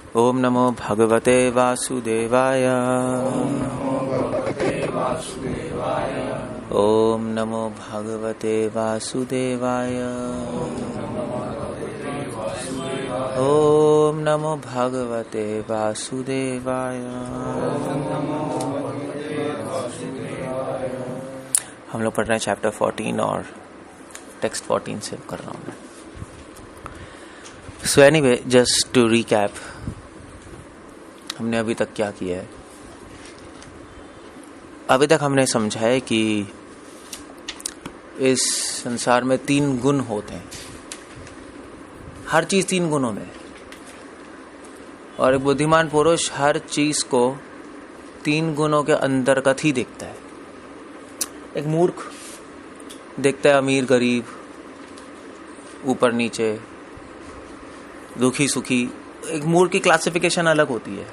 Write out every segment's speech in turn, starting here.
ओम नमो भगवते वासुदेवाय। ओम नमो भगवते वासुदेवाय। ओम नमो भगवते वासुदेवाय। हम लोग पढ़ रहे हैं चैप्टर 14 और टेक्स्ट 14 से कर रहा हूं मैं। So anyway, just to recap, हमने अभी तक क्या किया है। अभी तक हमने समझा है कि इस संसार में 3 गुण होते हैं। हर चीज 3 गुणों में, और एक बुद्धिमान पुरुष हर चीज को 3 गुणों के अंतर्गत ही देखता है। एक मूर्ख देखता है अमीर गरीब, ऊपर नीचे, दुखी सुखी। एक मूर्ख की क्लासिफिकेशन अलग होती है।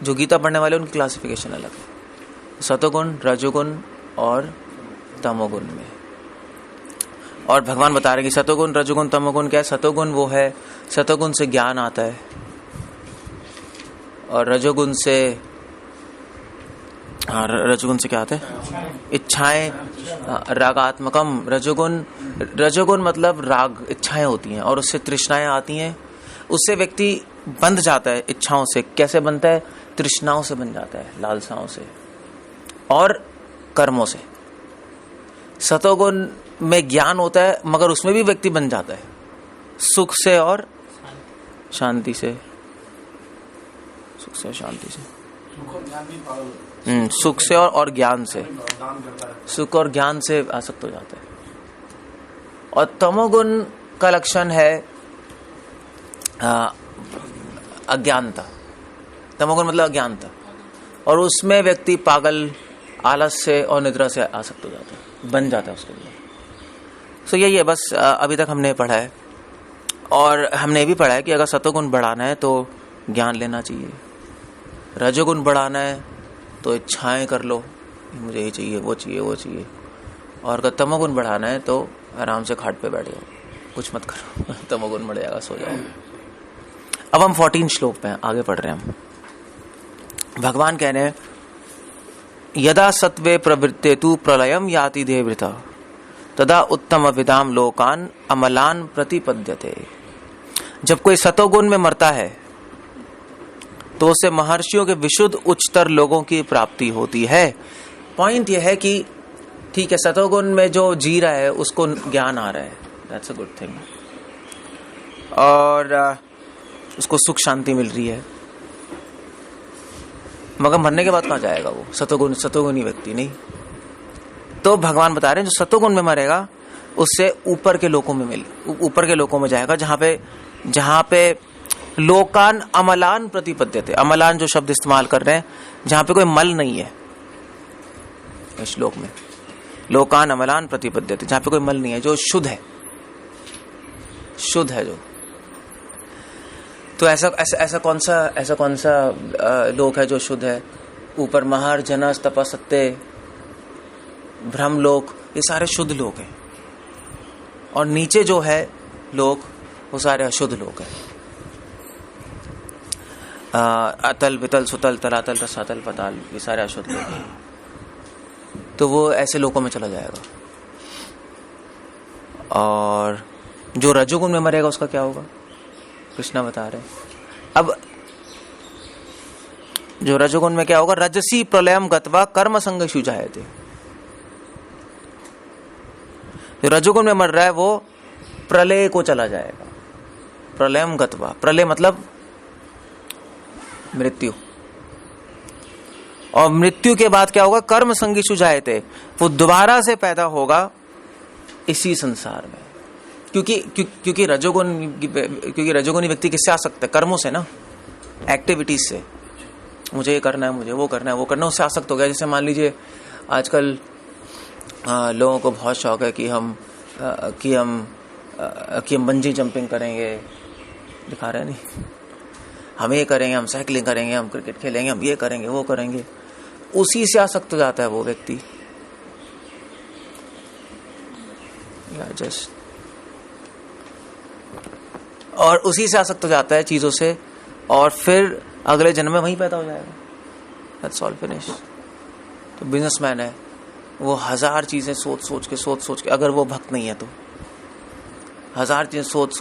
जो गीता पढ़ने वाले उनकी क्लासिफिकेशन अलग है, सतोगुण, रजोगुण और तमोगुण में। और भगवान बता रहे कि सतोगुण, रजोगुण, तमोगुण क्या है। सतोगुण वो है, सतोगुण से ज्ञान आता है, और रजोगुण से क्या आता है? इच्छाएं, रागात्मकम। रजोगुण मतलब राग, इच्छाएं होती हैं और उससे तृष्णाएं आती हैं। उससे व्यक्ति बंध जाता है इच्छाओं से। कैसे बनता है? तृष्णाओं से बन जाता है, लालसाओं से और कर्मों से। सतोगुण में ज्ञान होता है, मगर उसमें भी व्यक्ति बन जाता है सुख से और शांति से। सुख से और शांति से, सुख से और ज्ञान से, सुख और ज्ञान से आसक्त हो जाता है। और तमोगुण का लक्षण है अज्ञानता। तमोगुण मतलब अज्ञानता, और उसमें व्यक्ति पागल, आलस से और निद्रा से आसक्त हो जाता है, बन जाता है उसके लिए। सो यही है बस। अभी तक हमने पढ़ा है, और हमने भी पढ़ा है कि अगर सतोगुण बढ़ाना है तो ज्ञान लेना चाहिए, रजोगुण बढ़ाना है तो इच्छाएं कर लो, मुझे ये चाहिए, वो चाहिए, वो चाहिए। और अगर तमोगुण बढ़ाना है तो आराम से खाट पे बैठ जाओ, कुछ मत करो, तमोगुण बढ़ जाएगा, सो जाओ। अब हम 14 श्लोक पे आगे पढ़ रहे हैं। हम भगवान कह रहे हैं, यदा सत्वे प्रवृत्ते तु प्रलयम याति देवृता तदा उत्तम विदाम लोकान अमलान प्रतिपद्यते। जब कोई सतोगुण में मरता है तो उससे महर्षियों के विशुद्ध उच्चतर लोगों की प्राप्ति होती है। पॉइंट यह है कि ठीक है, सतोगुण में जो जी रहा है उसको ज्ञान आ रहा है, दैट्स अ गुड थिंग, और उसको सुख शांति मिल रही है, मगर मरने के बाद कहां जाएगा वो? सतोगुणी व्यक्ति नहीं। तो भगवान बता रहे हैं, जो सतोगुण में मरेगा उससे ऊपर के लोकों में जाएगा, जहां पे लोकान अमलान प्रतिपद्यते। अमलान जो शब्द इस्तेमाल कर रहे हैं, जहां पे कोई मल नहीं है इस श्लोक में। लोकान अमलान प्रतिपद्यते, जहां पे कोई मल नहीं है, जो शुद्ध है जो। तो ऐसा कौन सा लोक है जो शुद्ध है? ऊपर महर, जनस, तपसत्ते, ब्रह्मलोक, ये सारे शुद्ध लोक हैं, और नीचे जो है लोक, वो सारे अशुद्ध लोक हैं। अतल, वितल, सुतल, तलातल, रसातल, पताल, ये सारे अशुद्ध लोक हैं। तो वो ऐसे लोकों में चला जाएगा। और जो रजोगुण में मरेगा उसका क्या होगा? कृष्णा बता रहे। अब जो रजोगुण में क्या होगा? रजसी प्रलयम गत्वा कर्म संगेषु जायते। जो रजोगुण में मर रहा है वो प्रलय को चला जाएगा। प्रलयम गत्वा, प्रलय मतलब मृत्यु, और मृत्यु के बाद क्या होगा? कर्म संगीषु जायते, वो दोबारा से पैदा होगा इसी संसार में। क्योंकि रजोगुणी व्यक्ति किससे आ सकता है? कर्मों से ना, एक्टिविटीज से। मुझे ये करना है, मुझे वो करना है, उससे आसक्त हो गया। जैसे मान लीजिए आजकल लोगों को बहुत शौक है कि हम बंजी जंपिंग करेंगे, दिखा रहे हैं नहीं, हम ये करेंगे, हम साइकिलिंग करेंगे, हम क्रिकेट खेलेंगे, हम ये करेंगे, वो करेंगे। उसी से आसक्त हो जाता है वो व्यक्ति। जस्ट और उसी से आसक्त हो जाता है चीजों से, और फिर अगले जन्म में वहीं पैदा हो जाएगा। That's all, finish. तो बिजनेसमैन है, वो 1000 चीजें सोच सोच के, अगर वो भक्त नहीं है तो 1000 चीजें सोच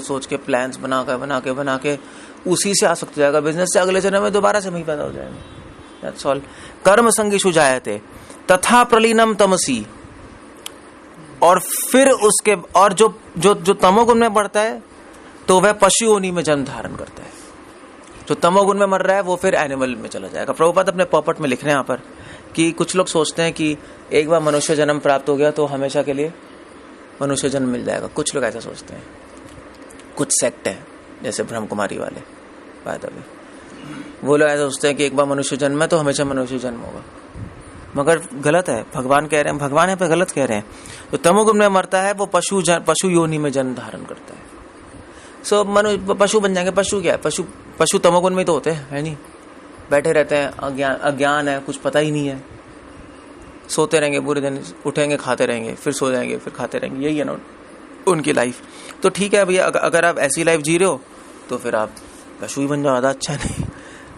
सोच के प्लान्स बना के उसी से आसक्त हो जाएगा बिजनेस से, अगले जन्म में दोबारा से वहीं पैदा हो जाएगा। That's all. कर्म संगिषु जायते तथा प्रलीनम तमसी, और फिर उसके, और जो जो जो तमोगुण में बढ़ता है तो वह पशु योनि में जन्म धारण करता है। जो तमोगुण में मर रहा है वो फिर एनिमल में चला जाएगा। प्रभुपाद अपने पॉपट में लिख रहे हैं यहाँ पर कि कुछ लोग सोचते हैं कि एक बार मनुष्य जन्म प्राप्त हो गया तो हमेशा के लिए मनुष्य जन्म मिल जाएगा। कुछ लोग ऐसा सोचते हैं, कुछ सेक्ट है जैसे ब्रह्म कुमारी वाले, बाय द वे, वो लोग ऐसा सोचते हैं कि एक बार मनुष्य जन्म है तो हमेशा मनुष्य जन्म होगा, मगर गलत है। भगवान कह रहे हैं, भगवान यहाँ पे गलत कह रहे हैं। तो तमोगुण में मरता है वो पशु योनि में जन्म धारण करता है। सो मनुष्य पशु बन जाएंगे। पशु क्या है? पशु तमोगुण में तो होते हैं, है नहीं? बैठे रहते हैं, अज्ञान है, कुछ पता ही नहीं है, सोते रहेंगे पूरे दिन, उठेंगे खाते रहेंगे, फिर सो जाएंगे, फिर खाते रहेंगे, यही है ना उनकी लाइफ। तो ठीक है भैया, अगर आप ऐसी लाइफ जी रहे हो तो फिर आप पशु ही बन जाओ, ज़्यादा अच्छा नहीं,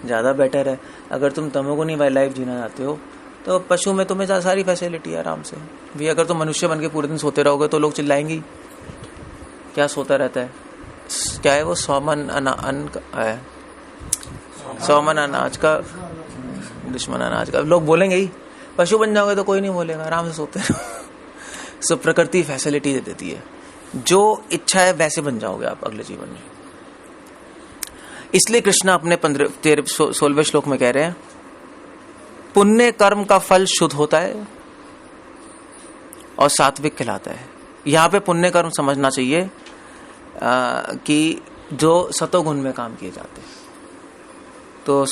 ज़्यादा बेटर है। अगर तुम तमोगुणी वाली लाइफ जीना चाहते हो तो पशु में तुम्हें सारी फैसिलिटी है आराम से। भैया अगर तुम मनुष्य बन के पूरे दिन सोते रहोगे तो लोग चिल्लाएंगे, क्या सोता रहता है, क्या है वो, सौमन अनाज का दुश्मन अनाज का, लोग बोलेंगे ही। पशु बन जाओगे तो कोई नहीं बोलेगा, आराम से सोते रहो। सो प्रकृति फैसिलिटी दे देती है, जो इच्छा है वैसे बन जाओगे आप अगले जीवन में। इसलिए कृष्ण अपने 16वें श्लोक में कह रहे हैं, पुण्य कर्म का फल शुद्ध होता है और सात्विक कहलाता है। यहाँ पे पुण्य कर्म समझना चाहिए कि जो सतोगुण में काम किए जाते हैं। तो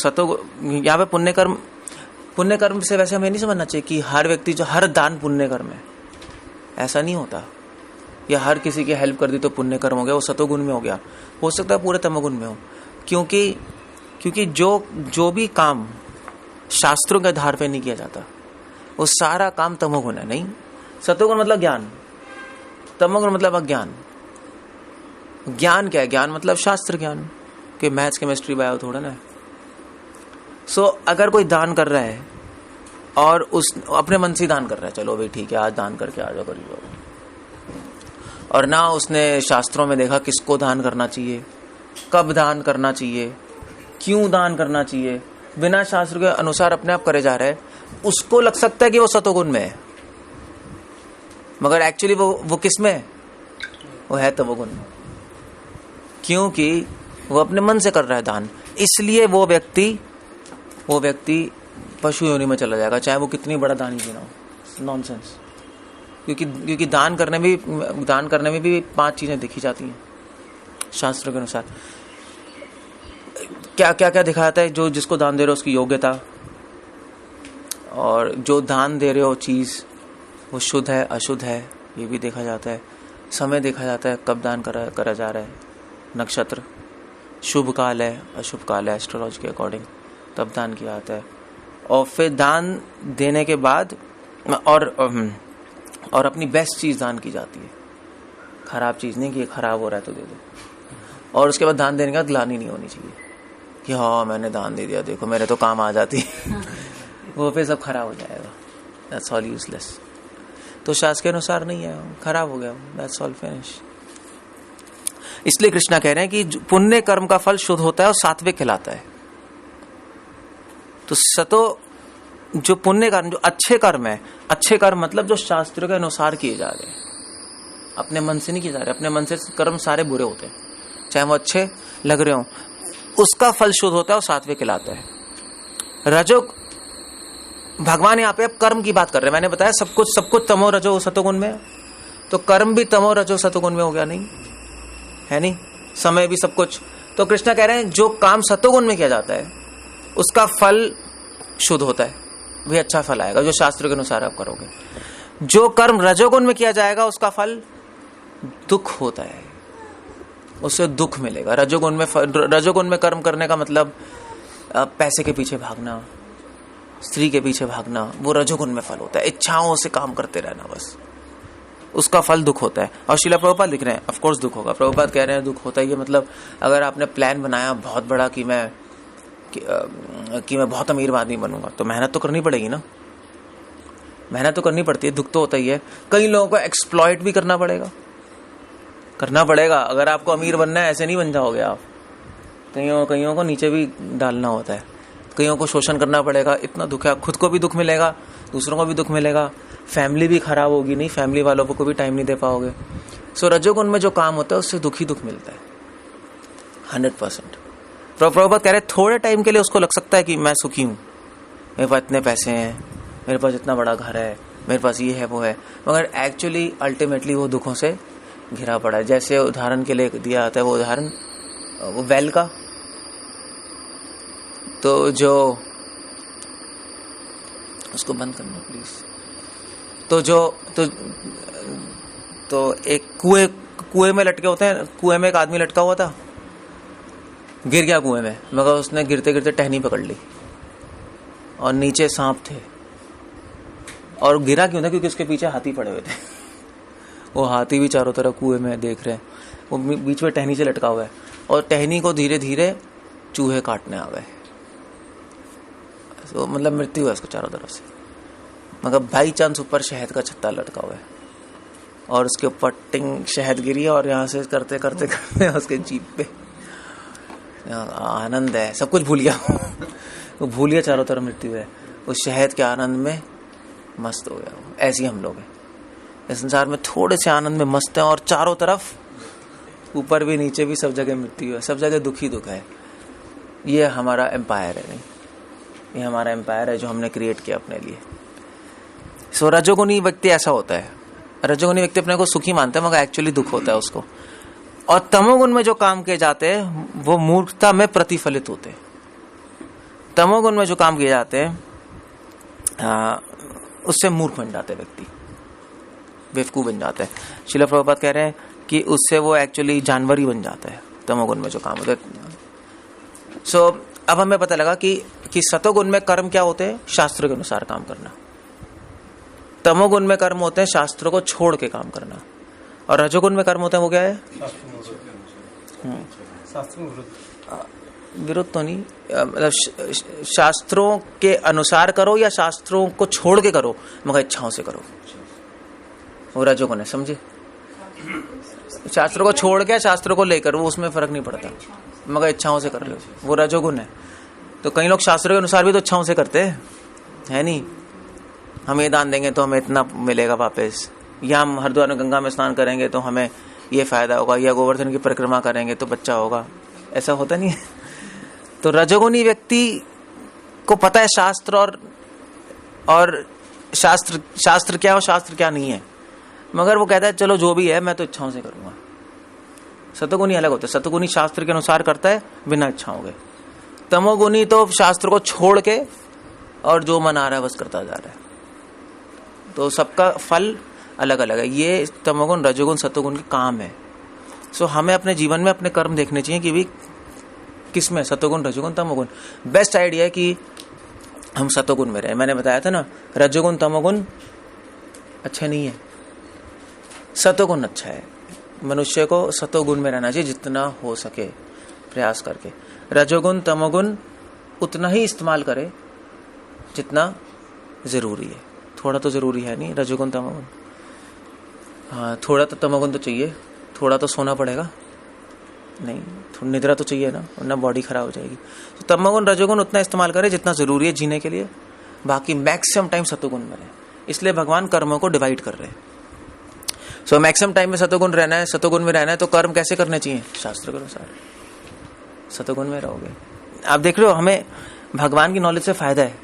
यहाँ पे पुण्य कर्म से वैसे हमें नहीं समझना चाहिए कि हर व्यक्ति जो हर दान पुण्य कर्म है, ऐसा नहीं होता। या हर किसी की हेल्प कर दी तो पुण्य कर्म हो गया, वो सतोगुण में हो गया। हो सकता है पूरे तमोगुण में हो, क्योंकि जो भी काम शास्त्रों के आधार पे नहीं किया जाता वो सारा काम तमोगुण है। नहीं, सतोगुण मतलब ज्ञान, तमोगुण मतलब अज्ञान। ज्ञान क्या है? ज्ञान मतलब शास्त्र ज्ञान, कि मैथ्स केमिस्ट्री बायो थोड़ा ना। सो अगर कोई दान कर रहा है और उस अपने मन से दान कर रहा है, चलो भाई ठीक है आज दान करके आ जाओ करिए, और ना उसने शास्त्रों में देखा किसको दान करना चाहिए, कब दान करना चाहिए, क्यों दान करना चाहिए, बिना शास्त्र के अनुसार अपने आप करे जा रहे हैं, उसको लग सकता है कि वो सतोगुण में है, मगर एक्चुअली वो किस में है? वो है तमोगुण में, क्योंकि वो अपने मन से कर रहा है दान। इसलिए वो व्यक्ति पशु योनि में चला जाएगा, चाहे वो कितनी बड़ा दान ही ना हो। नॉनसेंस। क्योंकि दान करने में भी 5 चीजें देखी जाती हैं शास्त्रों के अनुसार। क्या दिखाया जाता है? जो जिसको दान दे रहे हो उसकी योग्यता, और जो दान दे रहे हो चीज वो शुद्ध है अशुद्ध है ये भी देखा जाता है। समय देखा जाता है कब दान करा जा रहा है, नक्षत्र, शुभ काल है अशुभ काल है, एस्ट्रोलॉजी के अकॉर्डिंग तब दान किया जाता है। और फिर दान देने के बाद और अपनी बेस्ट चीज दान की जाती है, खराब चीज नहीं कि ये खराब हो रहा है तो दे दो। और उसके बाद दान देने का ग्लानि नहीं होनी चाहिए कि हाँ मैंने दान दे दिया, देखो मेरे तो काम आ जाती वो फिर सब खराब हो जाएगा। That's all useless. तो शास्त्र के अनुसार नहीं है, खराब हो गया, दैट्स ऑल फिनिश। इसलिए कृष्णा कह रहे हैं कि पुण्य कर्म का फल शुद्ध होता है और सात्विक कहलाता है। तो जो पुण्य कर्म, जो अच्छे कर्म है, अच्छे कर्म मतलब जो शास्त्रों के अनुसार किए जा रहे हैं, अपने मन से नहीं किए जा रहे। अपने मन से कर्म सारे बुरे होते हैं, चाहे वो अच्छे लग रहे हो, उसका फल शुद्ध होता है और सात्विक कहलाता है। भगवान यहाँ पे अब कर्म की बात कर रहे हैं। मैंने बताया सब कुछ तमो रजो सतोगुण में, तो कर्म भी तमो रजो सतोगुण में हो गया, नहीं है? नहीं, समय भी सब कुछ। तो कृष्ण कह रहे हैं जो काम सतोगुण में किया जाता है उसका फल शुद्ध होता है, वही अच्छा फल आएगा जो शास्त्र के अनुसार आप करोगे। जो कर्म रजोगुण में किया जाएगा उसका फल दुख होता है, उससे दुख मिलेगा। रजोगुण में कर्म करने का मतलब पैसे के पीछे भागना, स्त्री के पीछे भागना, वो रजोगुण में फल होता है। इच्छाओं से काम करते रहना बस, उसका फल दुख होता है। और श्रील प्रभुपाद लिख रहे हैं ऑफ कोर्स दुख होगा। प्रभुपाद कह रहे हैं दुख होता है, ये मतलब अगर आपने प्लान बनाया बहुत बड़ा कि मैं बहुत अमीर आदमी बनूंगा, तो मेहनत तो करनी पड़ेगी ना, मेहनत तो करनी पड़ती है, दुख तो होता ही है। कई लोगों को एक्सप्लॉइट भी करना पड़ेगा। अगर आपको अमीर बनना है, ऐसे नहीं बन जाओगे आप। कईयों को नीचे भी डालना होता है, कईयों को शोषण करना पड़ेगा। इतना दुख है, खुद को भी दुख मिलेगा, दूसरों को भी दुख मिलेगा, फैमिली भी खराब होगी, नहीं फैमिली वालों को भी टाइम नहीं दे पाओगे। सो रजोगुण में जो काम होता है उससे दुख ही दुख मिलता है 100%। प्रभुपाद कह रहे थोड़े टाइम के लिए उसको लग सकता है कि मैं सुखी हूं, मेरे पास इतने पैसे हैं, मेरे पास इतना बड़ा घर है, मेरे पास ये है वो है, मगर एक्चुअली अल्टीमेटली वो दुखों से घिरा पड़ा है। जैसे उदाहरण के लिए दिया जाता है वो उदाहरण, वो वेल का, तो जो उसको बंद करना प्लीज। तो एक कुएं में लटके होते हैं, कुएं में एक आदमी लटका हुआ था, गिर गया कुएं में, मगर उसने गिरते गिरते टहनी पकड़ ली और नीचे सांप थे। और गिरा क्यों था? क्योंकि उसके पीछे हाथी पड़े हुए थे। वो हाथी भी चारों तरफ कुएं में देख रहे हैं, वो बीच में टहनी से लटका हुआ है और टहनी को धीरे धीरे चूहे काटने आ गए। तो मतलब मृत्यु है उसको चारों तरफ से, मगर बाई चांस ऊपर शहद का छत्ता लटका हुआ है और उसके ऊपर टिंग शहद गिरी और यहाँ से करते करते करते उसके जीभ पे आनंद है, सब कुछ भूल गया। वो भूल गया, चारों तरफ मृत्यु है, उस शहद के आनंद में मस्त हो गया। ऐसे ही हम लोग हैं इस संसार में, थोड़े से आनंद में मस्त हैं और चारों तरफ ऊपर भी नीचे भी सब जगह मृत्यु है, सब जगह दुख ही दुख है। ये हमारा एम्पायर है, नहीं ये हमारा एम्पायर है जो हमने क्रिएट किया अपने लिए। सो रजोगुणी व्यक्ति ऐसा होता है, रजोगुणी व्यक्ति अपने को सुखी मानता है मगर एक्चुअली दुख होता है उसको। और तमोगुण में जो काम किए जाते हैं वो मूर्खता में प्रतिफलित होते हैं। तमोगुण में जो काम किए जाते हैं उससे मूर्ख बन जाते हैं व्यक्ति, बेवकूफ बन जाता है। श्रील प्रभुपाद कह रहे हैं कि उससे वो एक्चुअली जानवर ही बन जाता है तमोगुण में जो काम होता है। सो अब हमें पता लगा कि सतोगुण में कर्म क्या होते हैं? शास्त्र के अनुसार काम करना। तमोगुण में कर्म होते हैं शास्त्रों को छोड़ के काम करना। और रजोगुण में कर्म होते हैं वो क्या है? विरुद्ध तो नहीं, मतलब शास्त्रों के अनुसार करो या शास्त्रों को छोड़ के करो मगर इच्छाओं से करो, वो रजोगुण है। समझे? शास्त्रों को छोड़ के शास्त्रों को लेकर, वो उसमें फर्क नहीं पड़ता, मगर इच्छाओं से कर लो, वो रजोगुण है। तो कई लोग शास्त्रों के अनुसार भी तो इच्छाओं से करते हैं, है नहीं? हम ये दान देंगे तो हमें इतना मिलेगा वापस, या हम हरिद्वार में गंगा में स्नान करेंगे तो हमें ये फायदा होगा, या गोवर्धन की परिक्रमा करेंगे तो बच्चा होगा। ऐसा होता नहीं है। तो रजोगुणी व्यक्ति को पता है शास्त्र और शास्त्र क्या है और शास्त्र क्या नहीं है, मगर वो कहता है चलो जो भी है मैं तो इच्छाओं से करूंगा। सतोगुणी अलग होता है, सतोगुणी शास्त्र के अनुसार करता है बिना इच्छाओं के। तमोगुणी तो शास्त्र को छोड़ के और जो मन आ रहा है बस करता जा रहा है। तो सबका फल अलग अलग है। ये तमोगुण रजोगुण सतोगुण के काम है। सो हमें अपने जीवन में अपने कर्म देखने चाहिए कि भी किसमें सतोगुण रजोगुण तमोगुण। बेस्ट आइडिया है कि हम सतोगुण में रहे। मैंने बताया था ना, रजोगुण तमोगुण अच्छे नहीं है, सतोगुण अच्छा है। मनुष्य को सतोगुण में रहना चाहिए जितना हो सके, प्रयास करके। रजोगुण तमोगुण उतना ही इस्तेमाल करे जितना जरूरी है। थोड़ा तो जरूरी है नहीं रजोगुण तमोगुण, हाँ थोड़ा तो तमोगुण तो चाहिए, थोड़ा तो सोना पड़ेगा, नहीं थोड़ी निद्रा तो चाहिए ना, वरना बॉडी खराब हो जाएगी। तो तमोगुण रजोगुण उतना इस्तेमाल करे जितना जरूरी है जीने के लिए, बाकी मैक्सिमम टाइम सतोगुण में रहे। इसलिए भगवान कर्मों को डिवाइड कर रहे हैं। सो मैक्सिमम टाइम में सतोगुण रहना है, सतोगुण में रहना है तो कर्म कैसे करने चाहिए? शास्त्र के अनुसार। सतोगुण में रहोगे, आप देख रहे हो हमें भगवान की नॉलेज से फायदा है।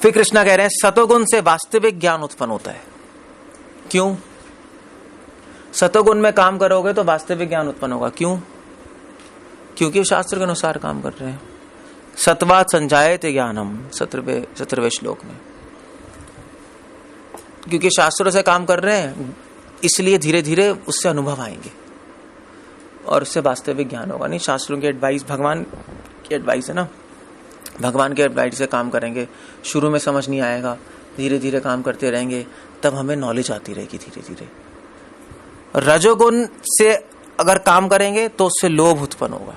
फिर कृष्णा कह रहे हैं सतोगुण से वास्तविक ज्ञान उत्पन्न होता है। क्यों? सतोगुण में काम करोगे तो वास्तविक ज्ञान उत्पन्न होगा। क्यों? क्योंकि शास्त्र के अनुसार काम कर रहे हैं। सत्वात् संजायते ज्ञानम, 17वें श्लोक में। क्योंकि शास्त्रों से काम कर रहे हैं इसलिए धीरे धीरे उससे अनुभव आएंगे और उससे वास्तविक ज्ञान होगा। नहीं, शास्त्रों की एडवाइस, भगवान की एडवाइस है ना, भगवान के एडवाइस से काम करेंगे। शुरू में समझ नहीं आएगा, धीरे धीरे काम करते रहेंगे तब हमें नॉलेज आती रहेगी धीरे धीरे। रजोगुण से अगर काम करेंगे तो उससे लोभ उत्पन्न होगा।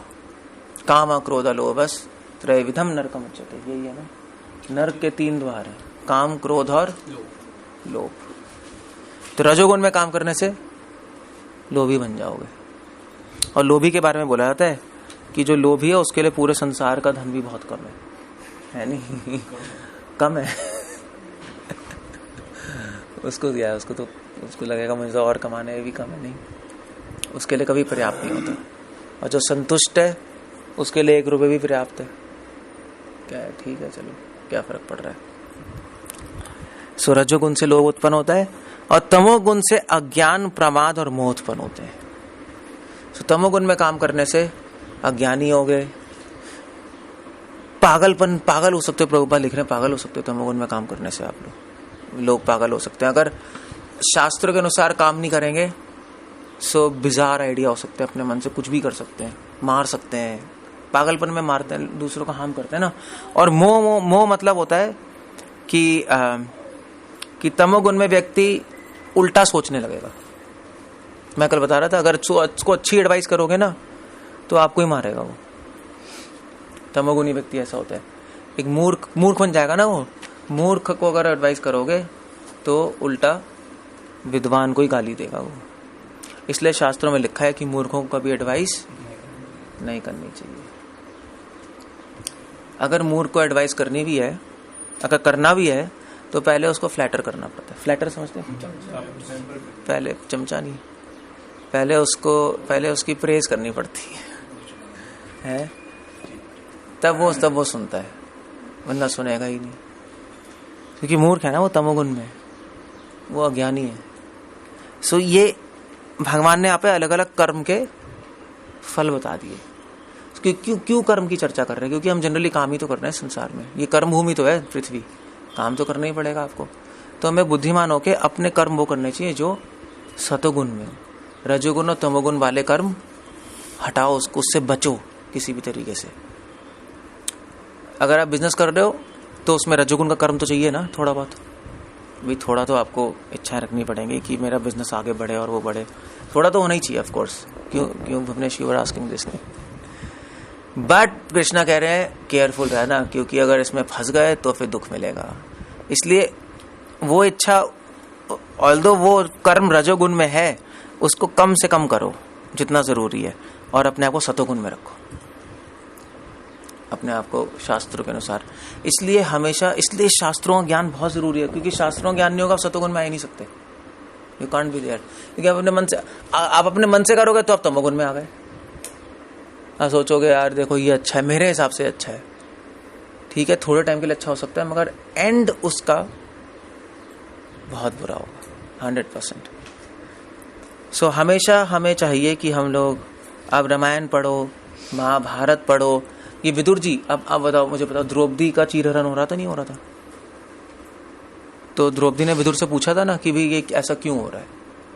काम क्रोध लोभस त्रयविधम नरकम उच्यते, यही है ना, नरक के 3 द्वार है, काम क्रोध और लोभ। तो रजोगुण में काम करने से लोभी बन जाओगे। और लोभी के बारे में बोला जाता है कि जो लोभी है उसके लिए पूरे संसार का धन भी बहुत कम है नहीं? कम है उसको दिया है, उसको तो उसको लगेगा मुझे तो और कमाने भी कम है, नहीं, उसके लिए कभी पर्याप्त नहीं होता। और जो संतुष्ट है उसके लिए 1 रुपये भी पर्याप्त है। क्या है, ठीक है, चलो क्या फर्क पड़ रहा है। सो रजोगुण से लोभ उत्पन्न होता है और तमोगुण से अज्ञान, प्रमाद और मोह उत्पन्न होते हैं। सो तमोगुण में काम करने से अज्ञानी हो गए, पागल हो सकते हो। प्रभुपाद लिख रहे हैं पागल हो सकते हो तमोगुण में काम करने से। आप लोग पागल हो सकते हैं अगर शास्त्रों के अनुसार काम नहीं करेंगे। सो बिजार आइडिया हो सकते हैं, अपने मन से कुछ भी कर सकते हैं, मार सकते हैं, पागलपन में मारते हैं, दूसरों को हार्म करते हैं ना। और मोह मतलब होता है कि तमोगुण में व्यक्ति उल्टा सोचने लगेगा। मैं कल बता रहा था, अगर उसको अच्छी एडवाइस करोगे ना तो आपको ही मारेगा वो। तमोगुणी व्यक्ति ऐसा होता है, एक मूर्ख बन जाएगा ना वो। मूर्ख को अगर एडवाइस करोगे तो उल्टा विद्वान को ही गाली देगा वो। इसलिए शास्त्रों में लिखा है कि मूर्खों को कभी एडवाइस नहीं करनी चाहिए। अगर मूर्ख को एडवाइस करनी भी है, अगर करना भी है, तो पहले उसको फ्लैटर करना पड़ता है। फ्लैटर समझते हैं? पहले चमचा नहीं, पहले उसकी प्रेज करनी पड़ती है तब वो सुनता है, वरना सुनेगा ही नहीं। क्योंकि मूर्ख है ना वो, तमोगुण में, वो अज्ञानी है। सो ये भगवान ने यहाँ पे अलग अलग कर्म के फल बता दिए। क्यों कर्म की चर्चा कर रहे हैं? क्योंकि हम जनरली काम ही तो कर रहे हैं संसार में। ये कर्म भूमि तो है पृथ्वी, काम तो करना ही पड़ेगा आपको। तो हमें बुद्धिमान होके अपने कर्म वो करने चाहिए जो सतोगुण में। रजोगुण और तमोगुण वाले कर्म हटाओ, उससे बचो किसी भी तरीके से। अगर आप बिजनेस कर रहे हो तो उसमें रजोगुण का कर्म तो चाहिए ना, थोड़ा बहुत भी, थोड़ा तो आपको इच्छाएं रखनी पड़ेंगी कि मेरा बिजनेस आगे बढ़े और वो बढ़े। थोड़ा तो होना ही चाहिए ऑफ कोर्स। क्यों Bhuvnesh, you were asking this? But Krishna कह रहे हैं केयरफुल रहना, क्योंकि अगर इसमें फंस गए तो फिर दुख मिलेगा। इसलिए वो इच्छा, ऑल्दो वो कर्म रजोगुण में है, उसको कम से कम करो जितना जरूरी है, और अपने आप को सतोगुण में रखो, अपने आप को शास्त्रों के अनुसार। इसलिए शास्त्रों का ज्ञान बहुत जरूरी है, क्योंकि शास्त्रों का ज्ञान नहीं होगा आप सतोगुण में आ ही नहीं सकते। You can't be there. क्योंकि आप अपने मन से करोगे तो आप तमोगुण में आ गए। आप सोचोगे यार देखो ये अच्छा है, मेरे हिसाब से अच्छा है, ठीक है, थोड़े टाइम के लिए अच्छा हो सकता है, मगर एंड उसका बहुत बुरा होगा 100%। सो हमेशा हमें चाहिए कि हम लोग, अब रामायण पढ़ो, महाभारत पढ़ो। ये विदुर जी, अब बताओ, मुझे बताओ, द्रौपदी का चीरहरण हो रहा था, नहीं हो रहा था? तो द्रौपदी ने विदुर से पूछा था ना कि भाई ये ऐसा क्यों हो रहा है,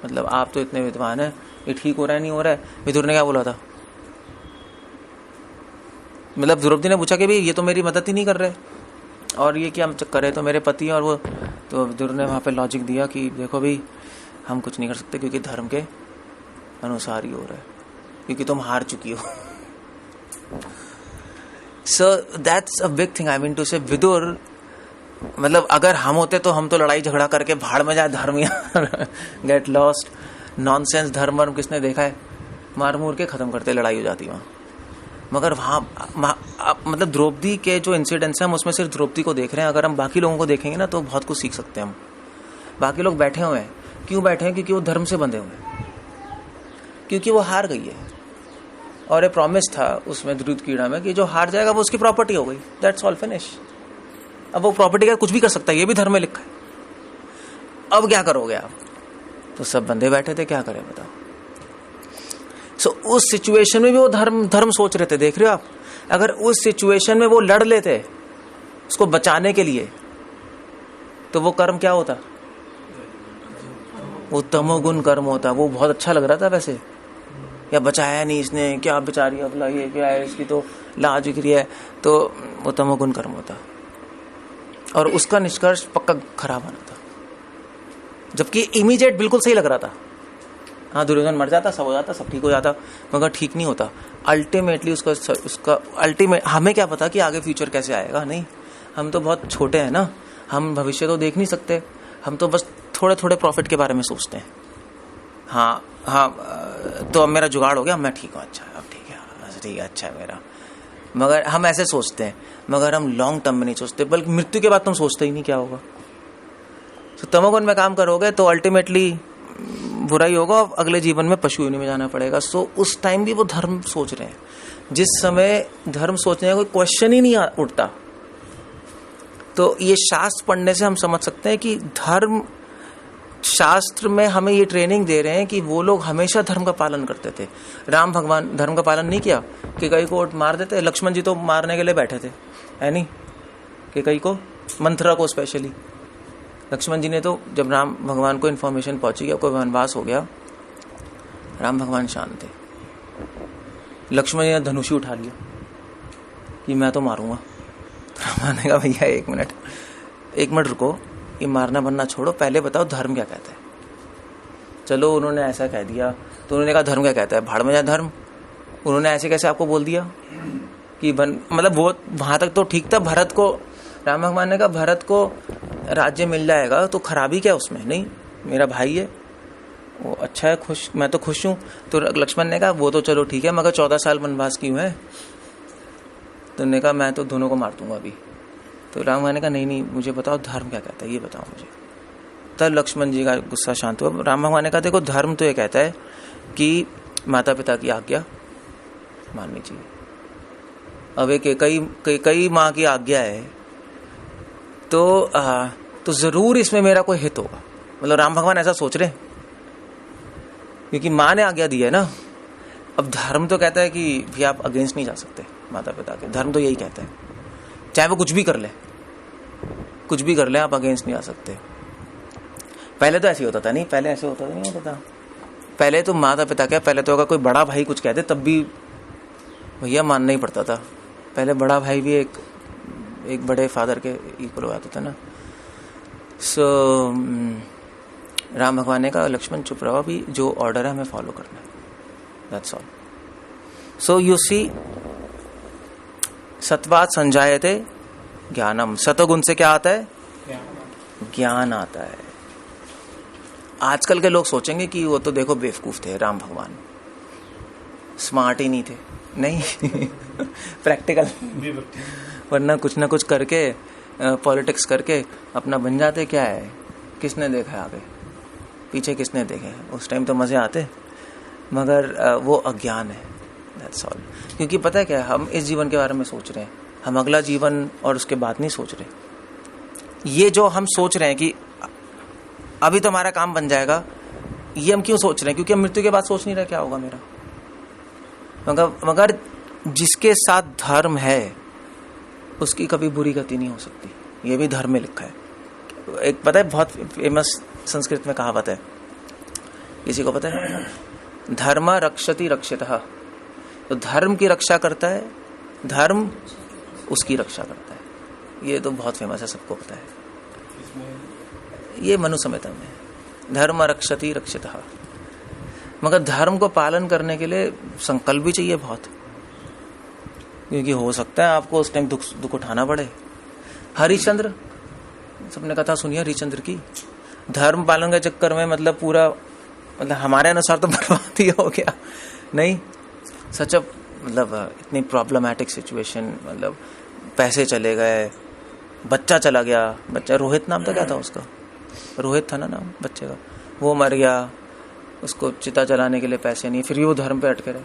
मतलब आप तो इतने विद्वान हैं, ये ठीक हो रहा है नहीं हो रहा है? विदुर ने क्या बोला था? मतलब द्रौपदी ने पूछा कि भाई ये तो मेरी मदद ही नहीं कर रहे और ये क्या चक्कर है, तो मेरे पति और वो। तो विदुर ने वहां पे लॉजिक दिया कि देखो भाई हम कुछ नहीं कर सकते, क्योंकि धर्म के अनुसार ही हो रहा है, क्योंकि तुम हार चुकी हो। So that's a big thing. I mean to say, Vidur, मतलब अगर हम होते तो हम तो लड़ाई झगड़ा करके भाड़ में जाए, धर्म यार गेट लॉस्ट, नॉनसेंस, धर्म वर्म किसने देखा है, मार मूर के खत्म करते, लड़ाई हो जाती वहां। मगर वहां मतलब द्रौपदी के जो इंसिडेंट्स हैं हम उसमें सिर्फ द्रौपदी को देख रहे हैं। अगर हम बाकी लोगों को देखेंगे ना तो बहुत कुछ सीख सकते हैं हम। बाकी लोग बैठे हुए हैं, क्यों बैठे हैं? क्योंकि वो धर्म से बंधे हुए हैं, क्योंकि वो हार गई है और ये प्रॉमिस था उसमें दूध कीड़ा में कि जो हार जाएगा वो उसकी प्रॉपर्टी हो गई, दैट्स ऑल, फिनिश। अब वो प्रॉपर्टी का कुछ भी कर सकता है, ये भी धर्म में लिखा है। अब क्या करोगे आप? तो सब बंदे बैठे थे, क्या करें बताओ। सो उस सिचुएशन में भी वो धर्म सोच रहे थे, देख रहे हो आप। अगर उस सिचुएशन में वो लड़ लेते उसको बचाने के लिए, तो वो कर्म क्या होता? वो तमोगुण कर्म होता। वो बहुत अच्छा लग रहा था वैसे, या बचाया नहीं इसने, क्या बेचारी अबला, ये क्या है, इसकी तो लाज गिरी है, तो वो तमोगुण कर्म होता और उसका निष्कर्ष पक्का खराब आना था। जबकि इमीडिएट बिल्कुल सही लग रहा था, हाँ दुर्योधन मर जाता, सब हो जाता, सब ठीक हो जाता, मगर ठीक नहीं होता। अल्टीमेटली उसका अल्टीमेट, हमें क्या पता कि आगे फ्यूचर कैसे आएगा, नहीं, हम तो बहुत छोटे हैं ना, हम भविष्य तो देख नहीं सकते, हम तो बस थोड़े थोड़े प्रॉफिट के बारे में सोचते हैं। हाँ हाँ, तो अब मेरा जुगाड़ हो गया, मैं ठीक हूँ, अच्छा अब ठीक है, अच्छा है मेरा, मगर हम ऐसे सोचते हैं, मगर हम लॉन्ग टर्म में नहीं सोचते, बल्कि मृत्यु के बाद तुम सोचते ही नहीं क्या होगा। तो तमोगुण में काम करोगे तो अल्टीमेटली बुरा ही होगा, और अगले जीवन में पशु योनि में जाना पड़ेगा। सो उस टाइम भी वो धर्म सोच रहे हैं, जिस समय धर्म सोचने का कोई क्वेश्चन ही नहीं उठता। तो ये शास्त्र पढ़ने से हम समझ सकते हैं कि धर्म शास्त्र में हमें ये ट्रेनिंग दे रहे हैं कि वो लोग हमेशा धर्म का पालन करते थे। राम भगवान धर्म का पालन नहीं किया कि कई को मार देते, लक्ष्मण जी तो मारने के लिए बैठे थे, है नहीं, कि कई को, मंथरा को स्पेशली। लक्ष्मण जी ने तो जब राम भगवान को इन्फॉर्मेशन पहुंची गया, कोई वनवास हो गया, राम भगवान शांत थे, लक्ष्मण जी ने धनुष उठा लिया कि मैं तो मारूंगा। तो राम ने कहा भैया एक मिनट रुको, ये मारना बनना छोड़ो, पहले बताओ धर्म क्या कहता है। चलो उन्होंने ऐसा कह दिया तो उन्होंने कहा धर्म क्या कहता है, भाड़ में जाए धर्म। उन्होंने ऐसे कैसे आपको बोल दिया कि मतलब वो वहां तक तो ठीक था। भरत को, राम भगवान ने कहा भरत को राज्य मिल जाएगा तो खराबी क्या उसमें, नहीं मेरा भाई है, वो अच्छा है, खुश, मैं तो खुश हूं। तो लक्ष्मण ने कहा वो तो चलो ठीक है, मगर 14 साल वनवास क्यों है। तो उन्होंने कहा मैं तो दोनों को मार दूंगा अभी। तो राम भगवान ने कहा नहीं मुझे बताओ धर्म क्या कहता है, ये बताओ मुझे। तब लक्ष्मण जी का गुस्सा शांत हुआ। राम भगवान ने कहा देखो धर्म तो ये कहता है कि माता पिता की आज्ञा माननी चाहिए। अब एक कई माँ की आज्ञा है तो जरूर इसमें मेरा कोई हित होगा। मतलब राम भगवान ऐसा सोच रहे हैं क्योंकि माँ ने आज्ञा दी है ना। अब धर्म तो कहता है कि भी आप अगेंस्ट नहीं जा सकते माता पिता के, धर्म तो यही कहता है चाहे वो कुछ भी कर ले आप अगेंस्ट नहीं आ सकते। पहले तो ऐसे होता था, नहीं पहले ऐसे होता नहीं होता था। पहले तो माता पिता क्या, पहले तो अगर कोई बड़ा भाई कुछ कहते तब भी भैया मानना ही पड़ता था। पहले बड़ा भाई भी एक बड़े फादर के इक्वल आता था ना। सो राम भगवान ने कहा लक्ष्मण चुप रहो, अभी जो ऑर्डर है हमें फॉलो करना है, that's all. So you see सत्वात संजायते ज्ञानम, सतोगुण से क्या आता है, ज्ञान आता है। आजकल के लोग सोचेंगे कि वो तो देखो बेवकूफ थे राम भगवान, स्मार्ट ही नहीं थे, नहीं प्रैक्टिकल, वरना कुछ ना कुछ करके पॉलिटिक्स करके अपना बन जाते। क्या है, किसने देखा है आगे पीछे, किसने देखे, उस टाइम तो मजे आते, मगर वो अज्ञान है, दैट्स ऑल। क्योंकि पता है क्या, हम इस जीवन के बारे में सोच रहे हैं, हम अगला जीवन और उसके बाद नहीं सोच रहे। ये जो हम सोच रहे हैं कि अभी तो हमारा काम बन जाएगा, ये हम क्यों सोच रहे हैं, क्योंकि हम मृत्यु के बाद सोच नहीं रहे क्या होगा मेरा। मगर जिसके साथ धर्म है उसकी कभी बुरी गति नहीं हो सकती, ये भी धर्म में लिखा है। एक पता है बहुत फेमस संस्कृत में कहावत है, किसी को पता है, धर्म रक्षति रक्षितः। तो धर्म की रक्षा करता है, धर्म उसकी रक्षा करता है। ये तो बहुत फेमस है, सबको पता है। ये मनु संहिता में, धर्म रक्षति रक्षितः। मगर धर्म को पालन करने के लिए संकल्प भी चाहिए बहुत, क्योंकि हो सकता है आपको उस टाइम दुख उठाना पड़े। हरिश्चंद्र, सबने कथा सुनी है हरिश्चंद्र की, धर्म पालन के चक्कर में मतलब पूरा, मतलब हमारे अनुसार तो बर्बाद ही हो गया, नहीं सच, मतलब इतनी प्रॉब्लमैटिक सिचुएशन, मतलब पैसे चले गए, बच्चा चला गया, बच्चा रोहित नाम था, क्या था उसका, रोहित था ना नाम बच्चे का, वो मर गया, उसको चिता जलाने के लिए पैसे नहीं, फिर भी वो धर्म पे अटके रहे।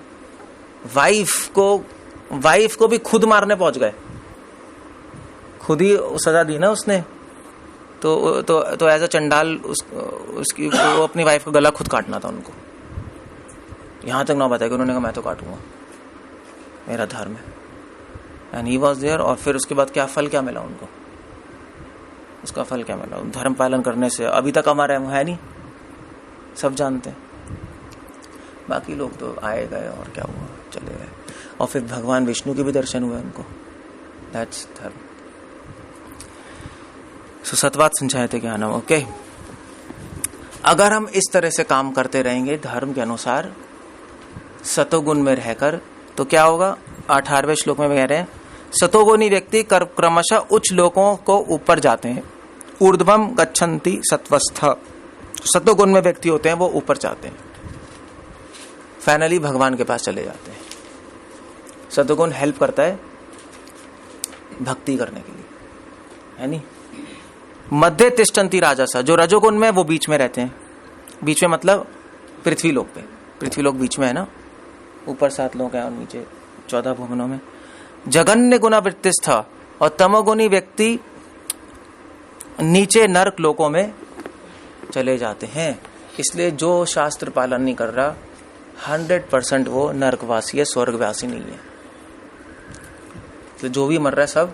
वाइफ को भी खुद मारने पहुंच गए, खुद ही सजा दी ना उसने, तो एज अ चंडाल उसकी वो अपनी वाइफ का गला खुद काटना था उनको। यहां तक ना बताया कि उन्होंने कहा मैं तो काटूंगा, मेरा धर्म है, एंड ही वाज देयर। और फिर उसके बाद क्या फल क्या मिला उनको, उसका फल क्या मिला, धर्म पालन करने से अभी तक हमारे है नहीं, सब जानते हैं। बाकी लोग तो आए गए और क्या हुआ, चले गए। और फिर भगवान विष्णु के भी दर्शन हुए उनको, दैट्स धर्म। सो सत्वात संचायते ज्ञानम, ओके। अगर हम इस तरह से काम करते रहेंगे धर्म के अनुसार सतोगुण में रहकर, तो क्या होगा? 18वें श्लोक में कह रहे हैं सतोगुणी व्यक्ति क्रमशः उच्च लोकों को ऊपर जाते हैं, ऊर्ध्वम गच्छन्ति सत्वस्थ। सतोगुण में व्यक्ति होते हैं वो ऊपर जाते हैं, फाइनली भगवान के पास चले जाते हैं। सतोगुण हेल्प करता है भक्ति करने के लिए, है नहीं? मध्य तिष्ठन्ति राजसा, जो रजोगुण में वो बीच में रहते हैं। बीच में मतलब पृथ्वी लोक पे, पृथ्वी लोक बीच में है ना, ऊपर 7 लोक हैं और नीचे 14 भुवनों में। जघन्य गुणा वृत्तिस्थ, और तमोगुणी व्यक्ति नीचे नरक लोकों में चले जाते हैं। इसलिए जो शास्त्र पालन नहीं कर रहा 100% वो नरकवासी है, स्वर्गवासी नहीं है। तो जो भी मर रहा है सब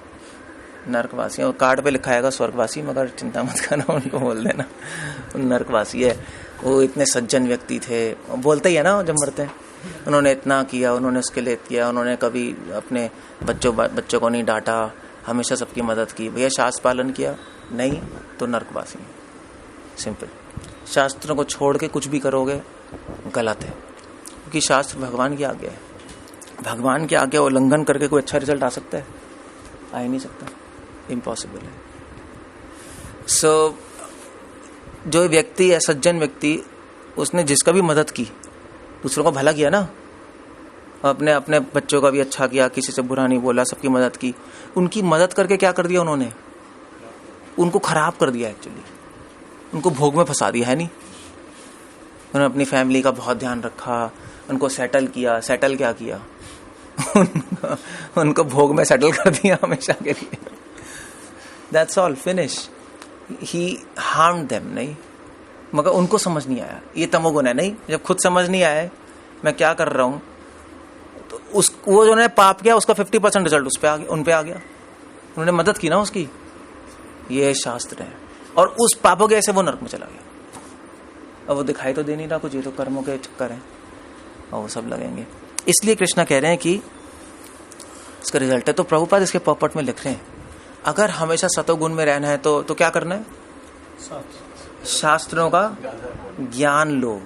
नरकवासी है। और कार्ड पे लिखा आएगा स्वर्गवासी, मगर चिंता मत करना, उनको बोल देना नरकवासी है। वो इतने सज्जन व्यक्ति थे, बोलते ही है ना जब मरते हैं, उन्होंने इतना किया, उन्होंने उसके लिए किया, उन्होंने कभी अपने बच्चों को नहीं डांटा, हमेशा सबकी मदद की। भैया शास्त्र पालन किया नहीं तो नरकवासी है, सिंपल। शास्त्रों को छोड़ के कुछ भी करोगे गलत है, क्योंकि शास्त्र भगवान की आज्ञा है। भगवान की आज्ञा उल्लंघन करके कोई अच्छा रिजल्ट आ सकता है? आ ही नहीं सकता, इम्पॉसिबल है। सो जो व्यक्ति है सज्जन व्यक्ति, उसने जिसका भी मदद की, दूसरों को भला किया ना, अपने अपने बच्चों का भी अच्छा किया, किसी से बुरा नहीं बोला, सबकी मदद की। उनकी मदद करके क्या कर दिया उन्होंने? उनको खराब कर दिया एक्चुअली, उनको भोग में फंसा दिया, है नहीं? उन्होंने अपनी फैमिली का बहुत ध्यान रखा, उनको सेटल किया। सेटल क्या किया? उनको भोग में सेटल कर दिया हमेशा के लिए। That's all, finish. He harmed them, नहीं, मगर उनको समझ नहीं आया। ये तमोगुण है। नहीं, जब खुद समझ नहीं आया मैं क्या कर रहा हूं, तो वो जो ने पाप किया उसका 50% रिजल्ट उन पे आ गया। उन्होंने मदद की ना उसकी। ये शास्त्र है। और उस पापों के ऐसे वो नरक में चला गया। अब वो दिखाई तो दे नहीं रहा कुछ, ये तो कर्मों के चक्कर है और वो सब लगेंगे। इसलिए कृष्णा कह रहे हैं कि इसका रिजल्ट है। तो प्रभुपाद इसके पॉपट में लिख रहे हैं, अगर हमेशा सतोगुण में रहना है तो क्या करना है? शास्त्रों का ज्ञान लो।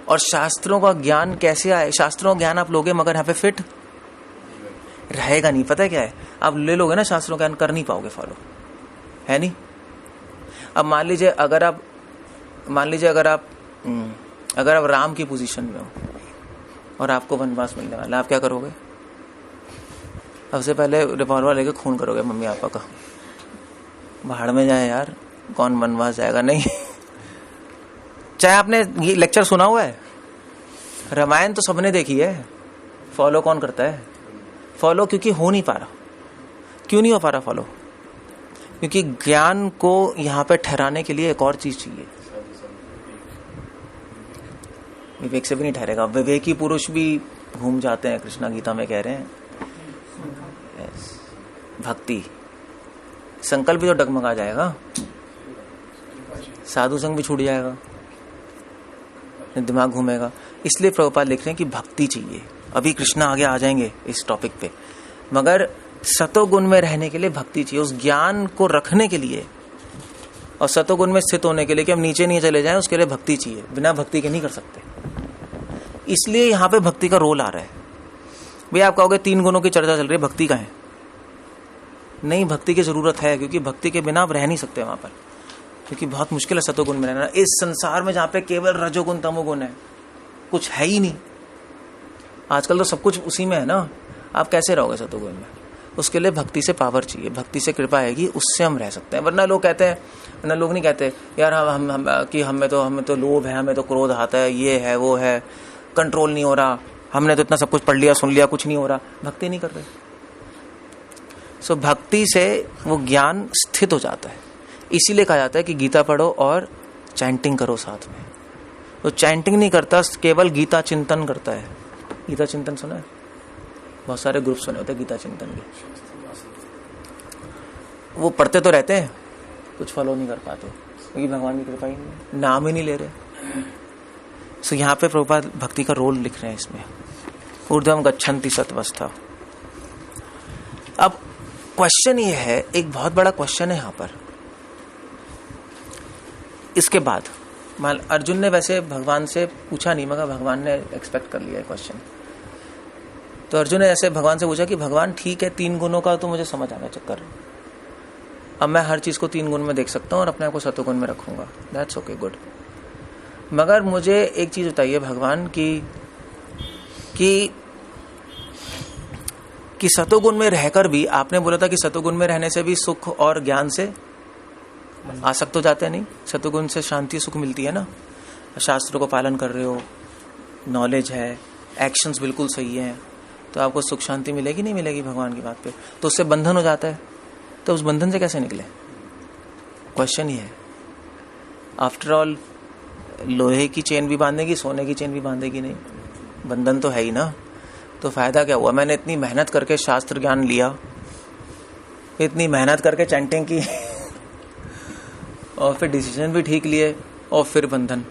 और शास्त्रों का ज्ञान कैसे आए? शास्त्रों का ज्ञान आप लोगे मगर यहाँ पे फिट रहेगा नहीं। पता है क्या है? आप ले लोगे ना शास्त्रों का ज्ञान, कर नहीं पाओगे फॉलो, है नहीं? अब मान लीजिए अगर आप राम की पोजीशन में हो और आपको वनवास मिलने वाला, आप क्या करोगे? सबसे पहले रिवॉल्वर लेके खून करोगे मम्मी पापा का। भाड़ में जाए यार, कौन वनवास जाएगा? नहीं। चाहे आपने ये लेक्चर सुना हुआ है, रामायण तो सबने देखी है, फॉलो कौन करता है? फॉलो क्योंकि हो नहीं पा रहा। क्यों नहीं हो पा रहा फॉलो? क्योंकि ज्ञान को यहां पे ठहराने के लिए एक और चीज चाहिए। विवेक से भी नहीं ठहरेगा। विवेकी पुरुष भी घूम जाते हैं, कृष्णा गीता में कह रहे हैं। भक्ति, संकल्प भी तो डगमगा जाएगा, साधु संग भी छूट जाएगा, दिमाग घूमेगा। इसलिए प्रभुपाद लिख रहे हैं कि भक्ति चाहिए। अभी कृष्णा आगे आ जाएंगे इस टॉपिक पे, मगर सतोगुण में रहने के लिए भक्ति चाहिए। उस ज्ञान को रखने के लिए और सतोगुण में स्थित होने के लिए कि हम नीचे नहीं चले जाएं, उसके लिए भक्ति चाहिए। बिना भक्ति के नहीं कर सकते। इसलिए यहाँ पे भक्ति का रोल आ रहा है। भैया आप कहोगे 3 गुणों की चर्चा चल रही है, भक्ति का है? नहीं, भक्ति की जरूरत है, क्योंकि भक्ति के बिना आप रह नहीं सकते वहां पर, क्योंकि बहुत मुश्किल है सतोगुण में रहना इस संसार में, जहां पे केवल रजोगुण तमोगुण है, कुछ है ही नहीं। आजकल तो सब कुछ उसी में है ना, आप कैसे रहोगे सतोगुण में? उसके लिए भक्ति से पावर चाहिए, भक्ति से कृपा आएगी, उससे हम रह सकते हैं। वरना लोग कहते हैं, वरना लोग नहीं कहते यार हमें तो लोभ है, हमें तो क्रोध आता है, ये है वो है, कंट्रोल नहीं हो रहा, हमने तो इतना सब कुछ पढ़ लिया सुन लिया, कुछ नहीं हो रहा, भक्ति नहीं कर रहे। सो भक्ति से वो ज्ञान स्थित हो जाता है। इसीलिए कहा जाता है कि गीता पढ़ो और चैंटिंग करो साथ में। तो चैंटिंग नहीं करता, केवल गीता चिंतन करता है। गीता चिंतन सुना है? बहुत सारे ग्रुप सुने होते हैं गीता चिंतन के। वो पढ़ते तो रहते हैं, कुछ फॉलो नहीं कर पाते, क्योंकि भगवान की कृपा ही नहीं, नाम ही नहीं ले रहे। सो यहाँ पे प्रभुपाद भक्ति का रोल लिख रहे हैं इसमें। ऊर्ध्वम गच्छन्ति सत्वस्था। अब क्वेश्चन ये है, एक बहुत बड़ा क्वेश्चन है यहाँ पर। इसके बाद अर्जुन ने वैसे भगवान से पूछा नहीं, मगर भगवान ने एक्सपेक्ट कर लिया क्वेश्चन। तो अर्जुन ने ऐसे भगवान से पूछा कि भगवान ठीक है, 3 गुणों का तो मुझे समझ आ गया चक्कर, अब मैं हर चीज को 3 गुण में देख सकता हूँ और अपने आप को सतोगुण में रखूंगा, दैट्स ओके, गुड। मगर मुझे एक चीज बताइए भगवान कि सतोगुण में रहकर भी, आपने बोला था कि सतोगुण में रहने से भी सुख और ज्ञान से आसक्त हो जाते हैं, नहीं, सतोगुण से शांति सुख मिलती है ना, शास्त्रों को पालन कर रहे हो, नॉलेज है, एक्शंस बिल्कुल सही है, तो आपको सुख शांति मिलेगी नहीं मिलेगी भगवान की बात पे, तो उससे बंधन हो जाता है, तो उस बंधन से कैसे निकले? क्वेश्चन ही है। आफ्टर ऑल लोहे की चेन भी बांधेगी, सोने की चेन भी बांधेगी नहीं, बंधन तो है ही ना, तो फायदा क्या हुआ? मैंने इतनी मेहनत करके शास्त्र ज्ञान लिया, इतनी मेहनत करके चैंटिंग की और फिर डिसीजन भी ठीक लिए और फिर बंधन।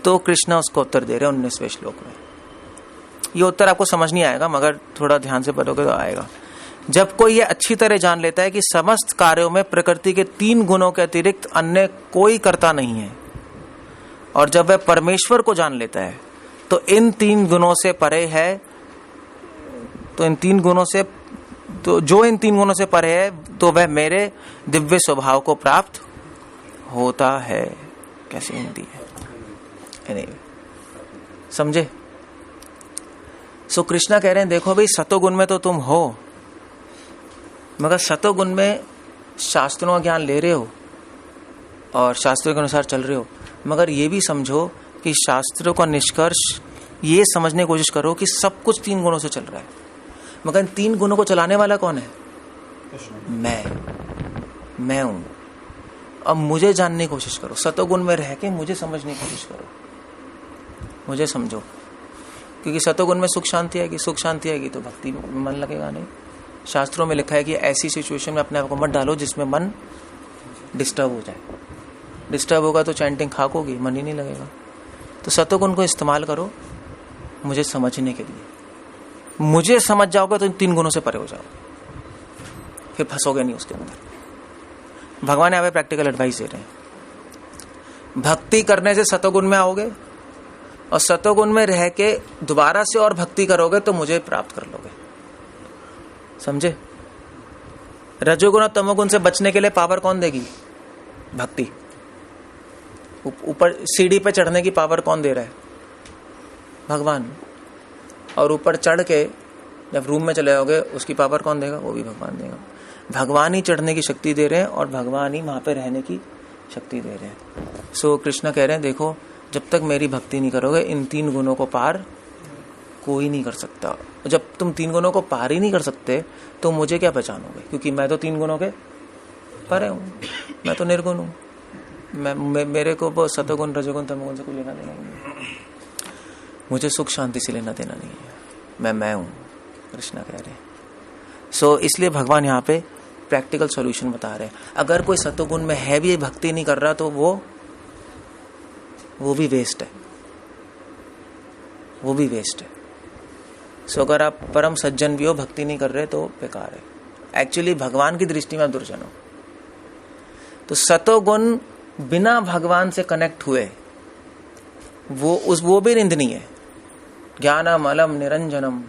तो कृष्णा उसको उत्तर दे रहे 19वें श्लोक में। ये उत्तर आपको समझ नहीं आएगा, मगर थोड़ा ध्यान से पढ़ोगे तो आएगा। जब कोई ये अच्छी तरह जान लेता है कि समस्त कार्यों में प्रकृति के 3 गुणों के अतिरिक्त अन्य कोई कर्ता नहीं है, और जब वह परमेश्वर को जान लेता है तो इन 3 गुणों से परे है, तो इन 3 गुणों से, तो जो इन 3 गुणों से परे है, तो वह मेरे दिव्य स्वभाव को प्राप्त होता है। कैसी हिंदी है, anyway, समझे? सो कृष्णा कह रहे हैं देखो भाई, सतोगुण में तो तुम हो, मगर सतोगुण में शास्त्रों का ज्ञान ले रहे हो और शास्त्रों के अनुसार चल रहे हो, मगर ये भी समझो कि शास्त्रों का निष्कर्ष ये समझने की कोशिश करो कि सब कुछ 3 गुणों से चल रहा है, मगर इन 3 गुणों को चलाने वाला कौन है? मैं हूं। अब मुझे जानने की कोशिश करो, सतोगुण में रह के मुझे समझने की कोशिश करो, मुझे समझो, क्योंकि सतोगुण में सुख शांति आएगी, सुख शांति आएगी तो भक्ति में मन लगेगा नहीं। शास्त्रों में लिखा है कि ऐसी सिचुएशन में अपने आप को मत डालो जिसमें मन डिस्टर्ब हो जाए, डिस्टर्ब होगा तो चैंटिंग खाक होगी, मन ही नहीं लगेगा। तो सतोगुण को इस्तेमाल करो मुझे समझने के लिए, मुझे समझ जाओगे तो इन 3 गुणों से परे हो जाओ, फिर फंसोगे नहीं उसके अंदर। भगवान यहाँ पे प्रैक्टिकल एडवाइस दे रहे हैं। भक्ति करने से सतोगुण में आओगे और सतोगुण में रह के दोबारा से और भक्ति करोगे तो मुझे प्राप्त कर लोगे, समझे? रजोगुण और तमोगुण से बचने के लिए पावर कौन देगी? भक्ति। ऊपर सीढ़ी पे चढ़ने की पावर कौन दे रहा है? भगवान। और ऊपर चढ़ के जब रूम में चले जाओगे उसकी पावर कौन देगा? वो भी भगवान देगा। भगवान ही चढ़ने की शक्ति दे रहे हैं और भगवान ही वहां पे रहने की शक्ति दे रहे हैं। सो कृष्ण कह रहे हैं देखो, जब तक मेरी भक्ति नहीं करोगे इन 3 गुणों को पार कोई नहीं कर सकता। जब तुम 3 गुणों को पार ही नहीं कर सकते तो मुझे क्या पहचानोगे? क्योंकि मैं तो 3 गुणों के परे हूं, मैं तो निर्गुण हूं। मेरे को वो सतोगुण रजोगुण तमोगुण से कुछ लेना देना नहीं है, मुझे सुख शांति से लेना देना नहीं है, मैं हूं, कृष्णा कह रहे हैं। सो इसलिए भगवान यहाँ पे प्रैक्टिकल सॉल्यूशन बता रहे हैं। अगर कोई सतोगुण में है भी भक्ति नहीं कर रहा तो वो भी वेस्ट है, वो भी वेस्ट है। सो अगर आप परम सज्जन भी हो, भक्ति नहीं कर रहे तो बेकार है। एक्चुअली भगवान की दृष्टि में आप दुर्जन हो। तो सतोगुण बिना भगवान से कनेक्ट हुए वो भी निंदनीय है। ज्ञानम अलम निरंजनम,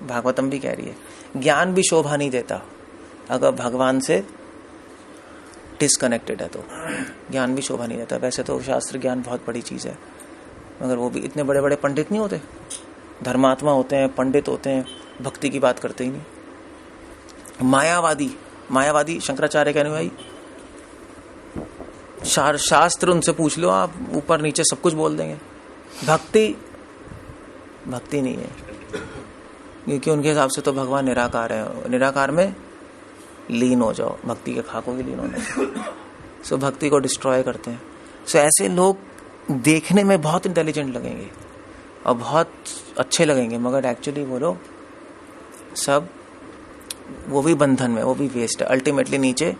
भागवतम भी कह रही है, ज्ञान भी शोभा नहीं देता अगर भगवान से डिसकनेक्टेड है, तो ज्ञान भी शोभा नहीं देता। वैसे तो शास्त्र ज्ञान बहुत बड़ी चीज है, मगर वो भी इतने बड़े बड़े पंडित नहीं होते, धर्मात्मा होते हैं, पंडित होते हैं, भक्ति की बात करते ही नहीं। मायावादी शंकराचार्य कहने भाई, शास्त्र उनसे पूछ लो आप, ऊपर नीचे सब कुछ बोल देंगे। भक्ति नहीं है, क्योंकि उनके हिसाब से तो भगवान निराकार है, निराकार में लीन हो जाओ, भक्ति के खाकों की लीन होने। सो भक्ति को डिस्ट्रॉय करते हैं। सो ऐसे लोग देखने में बहुत इंटेलिजेंट लगेंगे और बहुत अच्छे लगेंगे, मगर एक्चुअली वो लोग सब, वो भी बंधन में, वो भी वेस्ट है, अल्टीमेटली नीचे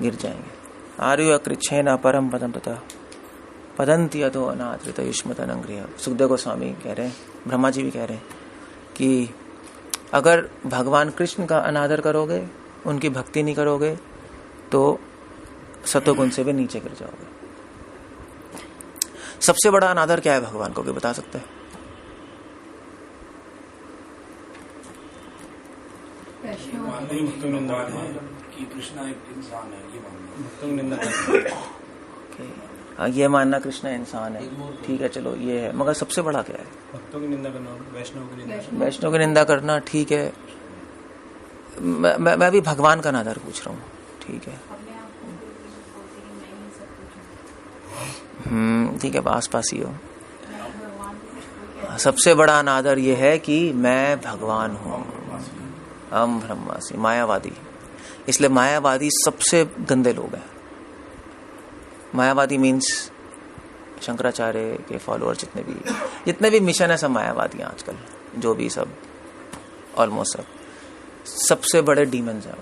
गिर जाएंगे। आर्य कृच्छेन परम पदम तथा पदंती अतो अनादृत युष्मतन अंग्रिय। सुखदेव गोस्वामी कह रहे हैं, ब्रह्मा जी भी कह रहे हैं कि अगर भगवान कृष्ण का अनादर करोगे, उनकी भक्ति नहीं करोगे, तो सतोगुण से भी नीचे गिर जाओगे। सबसे बड़ा अनादर क्या है भगवान को, भी बता सकते हैं? कि कृष्णा एक इंसान है, ये मानना कृष्ण इंसान है, ठीक है, चलो ये है, मगर सबसे बड़ा क्या है? भक्तों की निंदा करना, वैष्णव की निंदा करना, ठीक है। मैं भी भगवान का अनादर पूछ रहा हूँ, ठीक है। ठीक है, आस पास ही हो। सबसे बड़ा अनादर ये है कि मैं भगवान हूँ, हम ब्रह्मास्मि, मायावादी। इसलिए मायावादी सबसे गंदे लोग हैं। मायावादी मीन्स शंकराचार्य के फॉलोअर जितने भी मिशन है सब मायावादी हैं आजकल, जो भी सब ऑलमोस्ट सबसे बड़े डीमंस हैं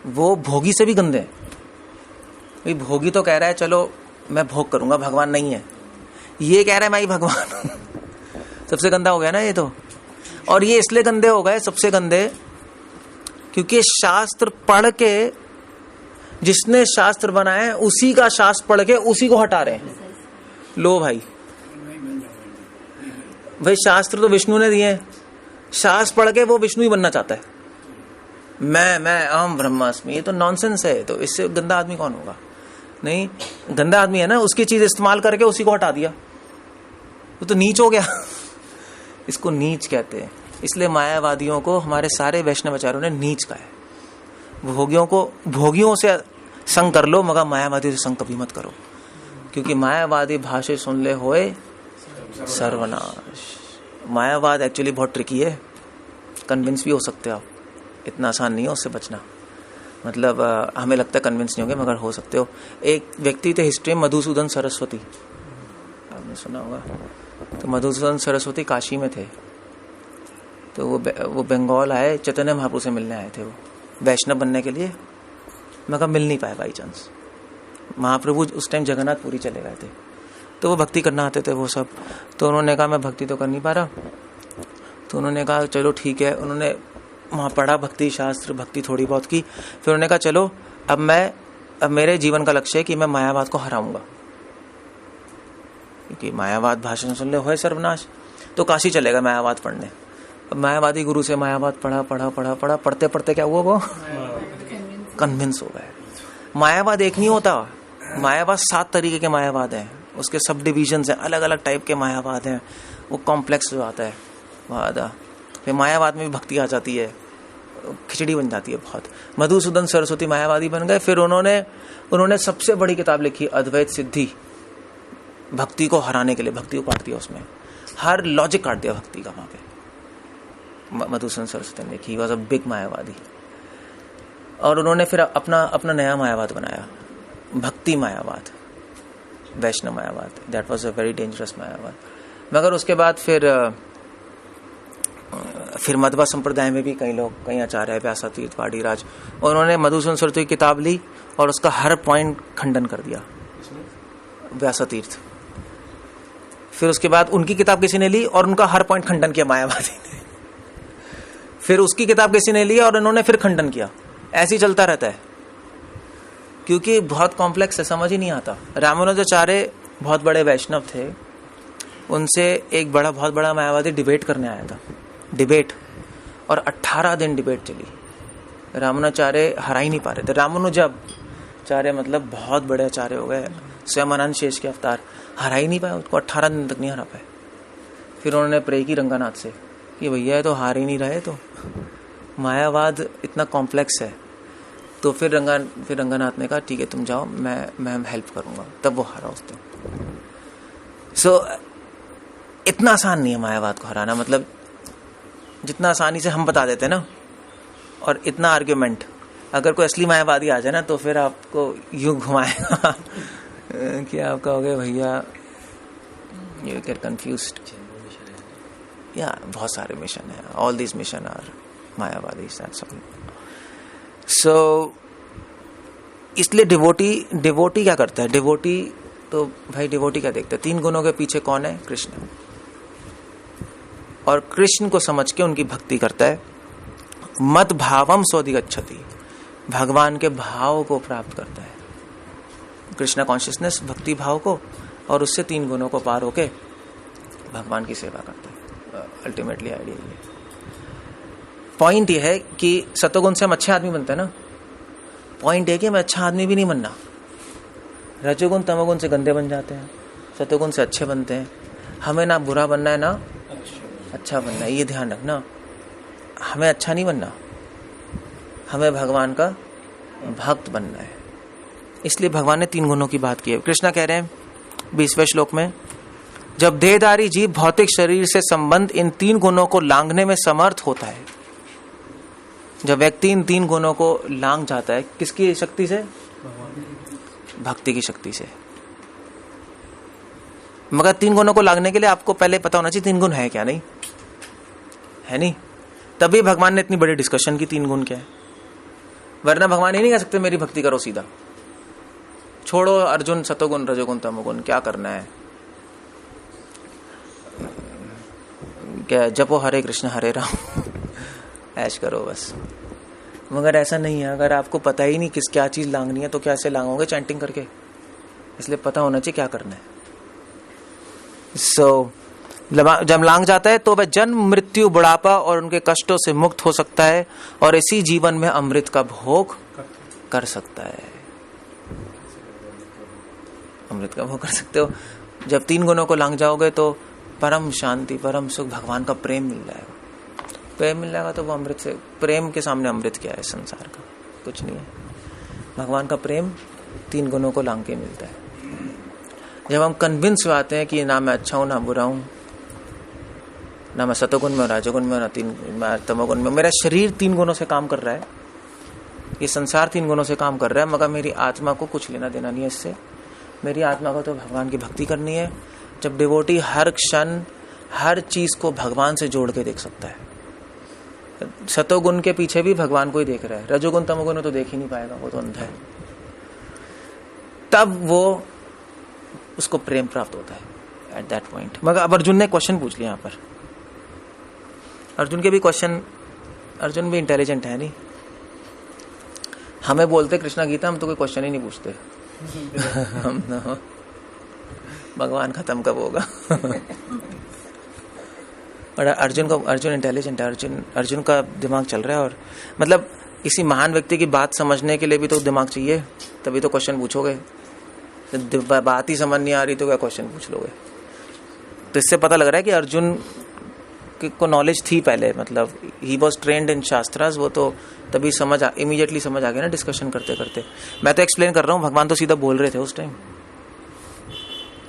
वो भोगी से भी गंदे हैं। भाई भोगी तो कह रहा है चलो मैं भोग करूंगा, भगवान नहीं है, ये कह रहा है मैं ही भगवान हूं। सबसे गंदा हो गया ना ये तो। और ये इसलिए गंदे हो गए, सबसे गंदे, क्योंकि शास्त्र पढ़ के, जिसने शास्त्र बनाए उसी का शास्त्र पढ़ के उसी को हटा रहे हैं। लो भाई शास्त्र तो विष्णु ने दिए, शास्त्र पढ़ के वो विष्णु ही बनना चाहता है। मैं अहम ब्रह्मास्मि, ये तो नॉनसेंस है। तो इससे गंदा आदमी कौन होगा? नहीं, गंदा आदमी है ना, उसकी चीज इस्तेमाल करके उसी को हटा दिया, वो तो नीच हो गया। इसको नीच कहते हैं। इसलिए मायावादियों को हमारे सारे वैष्णवाचार्यों ने नीच कहा है। भोगियों से संग कर लो, मगर मायावादी से संग कभी मत करो, क्योंकि मायावादी भाषा सुन ले होए सर्वनाश। मायावाद एक्चुअली बहुत ट्रिकी है, कन्विंस भी हो सकते हो आप, इतना आसान नहीं है उससे बचना। मतलब हमें लगता है कन्विंस नहीं होंगे, मगर हो सकते हो। एक व्यक्ति थे हिस्ट्री में, मधुसूदन सरस्वती, आपने सुना होगा। तो मधुसूदन सरस्वती काशी में थे, तो वो बंगाल आए, चैतन्य महाप्रभु से मिलने आए थे, वो वैष्णव बनने के लिए, मगर मिल नहीं पाए बाई चांस। महाप्रभु उस टाइम जगन्नाथपुरी चले गए थे, तो वो भक्ति करना आते थे वो सब। तो उन्होंने कहा मैं भक्ति तो कर नहीं पा रहा, तो उन्होंने कहा चलो ठीक है। उन्होंने वहाँ पढ़ा भक्ति शास्त्र, भक्ति थोड़ी बहुत की। फिर उन्होंने कहा चलो अब मेरे जीवन का लक्ष्य है कि मैं मायावाद को हराऊंगा, क्योंकि मायावाद भाषण सुन ले होए सर्वनाश। तो काशी चलेगा मायावाद पढ़ने। अब मायावादी गुरु से मायावाद पढ़ा, पढ़ते पढ़ते क्या हुआ, वो कन्विंस हो गए। मायावाद एक नहीं होता, मायावाद 7 तरीके के मायावाद हैं, उसके सब डिविजन्स हैं, अलग अलग टाइप के मायावाद हैं। वो कॉम्प्लेक्स हो जाता है वादा। फिर मायावाद में भी भक्ति आ जाती है, खिचड़ी बन जाती है बहुत। मधुसूदन सरस्वती मायावादी बन गए। फिर उन्होंने सबसे बड़ी किताब लिखी अद्वैत सिद्धि, भक्ति को हराने के लिए। भक्ति को काट दिया, उसमें हर लॉजिक काट दिया भक्ति का। वहां पे मधुसूदन सरस्वती ने लिखी, वॉज अ बिग मायावादी। और उन्होंने फिर अपना नया मायावाद बनाया, भक्ति मायावाद, वैष्णव मायावाद। That was a very dangerous मायावाद। मगर उसके बाद फिर मध्वा संप्रदाय में भी कई आचार्य है, व्यासातीर्थ, वाडीराज, उन्होंने मधुसूदन सरस्वती की किताब ली और उसका हर पॉइंट खंडन कर दिया, व्यासातीर्थ। फिर उसके बाद उनकी किताब किसी ने ली और उनका हर पॉइंट खंडन किया मायावादी ने। फिर उसकी किताब किसी ने ली और उन्होंने फिर खंडन किया। ऐसे ही चलता रहता है, क्योंकि बहुत कॉम्प्लेक्स है, समझ ही नहीं आता। रामानुजाचार्य बहुत बड़े वैष्णव थे, उनसे एक बहुत बड़ा मायावादी डिबेट करने आया था, डिबेट, और 18 दिन डिबेट चली। रामानुजाचार्य हरा ही नहीं पा रहे थे। रामानुजाचार्य मतलब बहुत बड़े आचार्य हो गए, स्वयं अनंत शेष के अवतार, हरा ही नहीं पाए उसको, 18 दिन तक नहीं हरा पाए। फिर उन्होंने प्रे की रंगनाथ से कि भैया ये तो हार ही नहीं रहे, तो मायावाद इतना कॉम्प्लेक्स है। तो फिर रंगनाथ ने कहा ठीक है तुम जाओ, मैं हेल्प करूंगा। तब वो हारा उस दिन। इतना आसान नहीं है मायावाद को हराना, मतलब जितना आसानी से हम बता देते हैं ना, और इतना आर्ग्यूमेंट। अगर कोई असली मायावादी आ जाए ना, तो फिर आपको यूं घुमाएगा कि आप कहोगे भैया यू गेट कंफ्यूज्ड। या बहुत सारे मिशन है, ऑल दिस मिशन आर मायावादी। सो इसलिए डिवोटी क्या करता है? डिवोटी क्या देखता है? 3 गुणों के पीछे कौन है? कृष्ण। और कृष्ण को समझ के उनकी भक्ति करता है। मद भावम स्वधिगच्छति, भगवान के भाव को प्राप्त करता है। कृष्णा कॉन्शियसनेस, भक्ति भाव को, और उससे 3 गुणों को पार होके भगवान की सेवा करते हैं। अल्टीमेटली आइडिया ये पॉइंट ये है कि सतोगुण से हम अच्छे आदमी बनते हैं ना। पॉइंट ये कि हमें अच्छा आदमी भी नहीं बनना। रजोगुण तमोगुण से गंदे बन जाते हैं, सतोगुण से अच्छे बनते हैं। हमें ना बुरा बनना है ना अच्छा बनना है, ये ध्यान रखना। हमें अच्छा नहीं बनना, हमें भगवान का भक्त बनना है। इसलिए भगवान ने 3 गुणों की बात की है। कृष्णा कह रहे हैं 20वें श्लोक में, जब देहधारी जीव भौतिक शरीर से संबंध इन 3 गुणों को लांघने में समर्थ होता है, जब व्यक्ति इन 3 गुणों को लांघ जाता है, किसकी शक्ति से? भक्ति की शक्ति से। मगर 3 गुणों को लांघने के लिए आपको पहले पता होना चाहिए 3 गुण है क्या, नहीं है नहीं, तभी भगवान ने इतनी बड़ी डिस्कशन की 3 गुण क्या है। वरना भगवान ये नहीं कह सकते मेरी भक्ति करो सीधा, छोड़ो अर्जुन सतोगुण रजोगुण तमोगुण, क्या करना है, क्या जपो हरे कृष्ण हरे राम ऐश करो बस। मगर ऐसा नहीं है। अगर आपको पता ही नहीं किस क्या चीज लांघनी है तो कैसे लांघोगे? चैंटिंग करके। इसलिए पता होना चाहिए क्या करना है। जब लांघ जाता है तो वह जन्म मृत्यु बुढ़ापा और उनके कष्टों से मुक्त हो सकता है और इसी जीवन में अमृत का भोग कर सकता है। अमृत का भोग कर सकते हो। जब 3 गुणों को लांघ जाओगे तो परम शांति परम सुख भगवान का प्रेम मिल जाएगा। प्रेम मिल जाएगा तो वो अमृत से, प्रेम के सामने अमृत क्या है संसार का? कुछ नहीं है। भगवान का प्रेम 3 गुणों को लांघ के मिलता है। जब हम कन्विंस हो आते हैं कि ना मैं अच्छा हूं ना बुरा हूं, ना मैं सतोगुण में राजोगुण में ना तमोगुण में, मेरा शरीर 3 गुणों से काम कर रहा है, ये संसार 3 गुणों से काम कर रहा है, मगर मेरी आत्मा को कुछ लेना देना नहीं है इससे। मेरी आत्मा को तो भगवान की भक्ति करनी है। जब डिवोटी हर क्षण हर चीज को भगवान से जोड़ के देख सकता है, सतोगुण के पीछे भी भगवान को ही देख रहा है, रजोगुण तमोगुण तो देख ही नहीं पाएगा, वो तो अंधा है। तब वो उसको प्रेम प्राप्त होता है एट दैट पॉइंट। मगर अब अर्जुन ने क्वेश्चन पूछ लिया यहाँ पर। अर्जुन के भी क्वेश्चन, अर्जुन भी इंटेलिजेंट है नहीं। हमें बोलते कृष्णा गीता, हम तो कोई क्वेश्चन ही नहीं पूछते हम ना, भगवान खत्म कब होगा और अर्जुन इंटेलिजेंट है। अर्जुन का दिमाग चल रहा है। और मतलब किसी महान व्यक्ति की बात समझने के लिए भी तो दिमाग चाहिए, तभी तो क्वेश्चन पूछोगे। बात ही समझ नहीं आ रही तो क्या क्वेश्चन पूछ लोगे? तो इससे पता लग रहा है कि अर्जुन को नॉलेज थी पहले, मतलब he was trained in shastras. वो तो तभी इमीडिएटली समझ आ गया ना डिस्कशन करते करते। मैं तो एक्सप्लेन कर रहा हूँ, भगवान तो सीधा बोल रहे थे उस टाइम,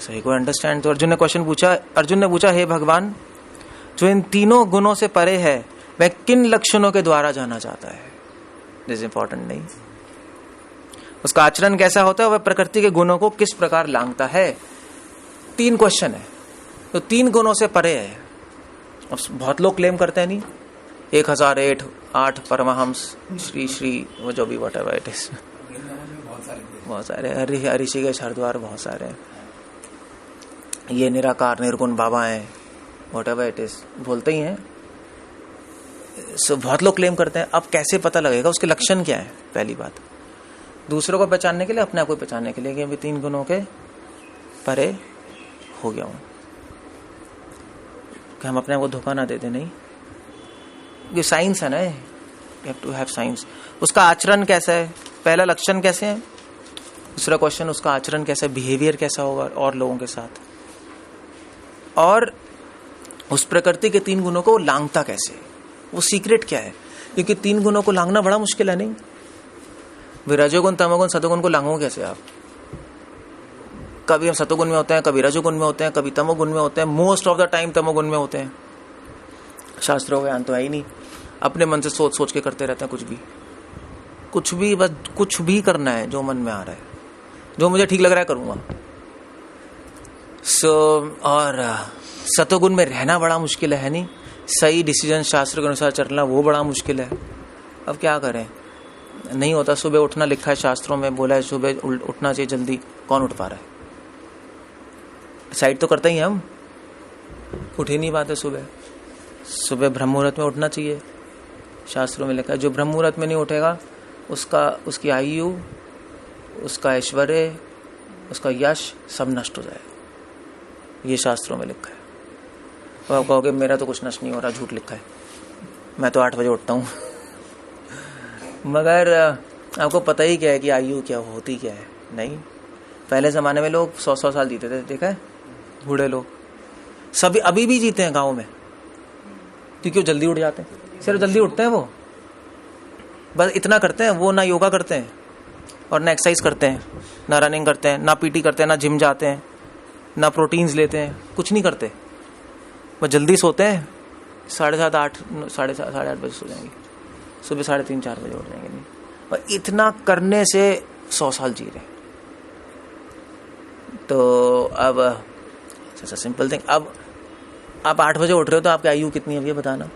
सही को अंडरस्टैंड। तो अर्जुन ने क्वेश्चन पूछा, अर्जुन ने पूछा, हे भगवान, जो इन 3 गुणों से परे है वह किन लक्षणों के द्वारा जाना जाता है? दिस इज इंपॉर्टेंट नहीं, उसका आचरण कैसा होता है, वह प्रकृति के गुणों को किस प्रकार लांघता है? 3 क्वेश्चन है। तो 3 गुणों से परे है। अब बहुत लोग क्लेम करते हैं नहीं, 1008 परमहंस श्री वो जो भी वट एवर इट इज, बहुत सारे ऋषिकेश हरिद्वार बहुत सारे हैं, ये निराकार निर्गुण बाबा हैं, वट एवर इट इज बोलते ही हैं। बहुत लोग क्लेम करते हैं। अब कैसे पता लगेगा उसके लक्षण क्या है? पहली बात, दूसरों को पहचानने के लिए, अपने आप को पहचानने के लिए कि अभी 3 गुणों के परे हो गया हूं, कि हम अपने आप को धोखा ना दे दे। नहीं, ये साइंस है ना, you have to have science. उसका आचरण कैसा है? पहला लक्षण कैसे है, दूसरा क्वेश्चन उसका आचरण कैसा है, बिहेवियर कैसा होगा और लोगों के साथ, और उस प्रकृति के 3 गुणों को लांघता कैसे, वो सीक्रेट क्या है? क्योंकि 3 गुणों को लांघना बड़ा मुश्किल है। नहीं, रजोगुण तमोगुण सतोगुण को लांघो कैसे आप? कभी हम सतोगुण में होते हैं, कभी रजोगुण में होते हैं, कभी तमोगुण में होते हैं, मोस्ट ऑफ द टाइम तमोगुण में होते हैं। शास्त्रों ज्ञान तो है ही नहीं, अपने मन से सोच सोच के करते रहते हैं कुछ भी, बस कुछ भी करना है जो मन में आ रहा है, जो मुझे ठीक लग रहा है करूंगा। और सतोगुण में रहना बड़ा मुश्किल है नहीं, सही डिसीजन शास्त्र के अनुसार चलना वो बड़ा मुश्किल है। अब क्या करें, नहीं होता। सुबह उठना लिखा है शास्त्रों में, बोला है सुबह उठना चाहिए जल्दी, कौन उठ पा रहा है? डिसाइड तो करते ही हम, उठ ही नहीं पाते। सुबह ब्रह्म मुहूर्त में उठना चाहिए, शास्त्रों में लिखा है। जो ब्रह्म मुहूर्त में नहीं उठेगा उसकी आयु, उसका ऐश्वर्य, उसका यश सब नष्ट हो जाए। ये शास्त्रों में लिखा है। तो आप कहोगे मेरा तो कुछ नष्ट नहीं हो रहा, झूठ लिखा है, मैं तो 8 बजे उठता हूँ। मगर आपको पता ही क्या है कि आयु क्या होती क्या है? नहीं, पहले जमाने में लोग 100-100 साल जीते थे, देखा है? बूढ़े लोग सभी अभी भी जीते हैं गाँव में, क्योंकि वो जल्दी उठ जाते हैं। सिर्फ जल्दी उठते हैं वो, बस इतना करते हैं। वो ना योगा करते हैं और ना एक्सरसाइज करते हैं, ना रनिंग करते हैं, ना पीटी करते हैं, ना जिम जाते हैं, ना प्रोटीन्स लेते हैं, कुछ नहीं करते। बस जल्दी सोते हैं, 7:30 8 8:30 बजे सो जाएंगे, सुबह 3:30 4 बजे उठ जाएंगे। नहीं, पर इतना करने से 100 साल जी रहे। तो अब सिंपल थिंग, अब आप 8 बजे उठ रहे हो तो आपकी आयु कितनी है ये बताना।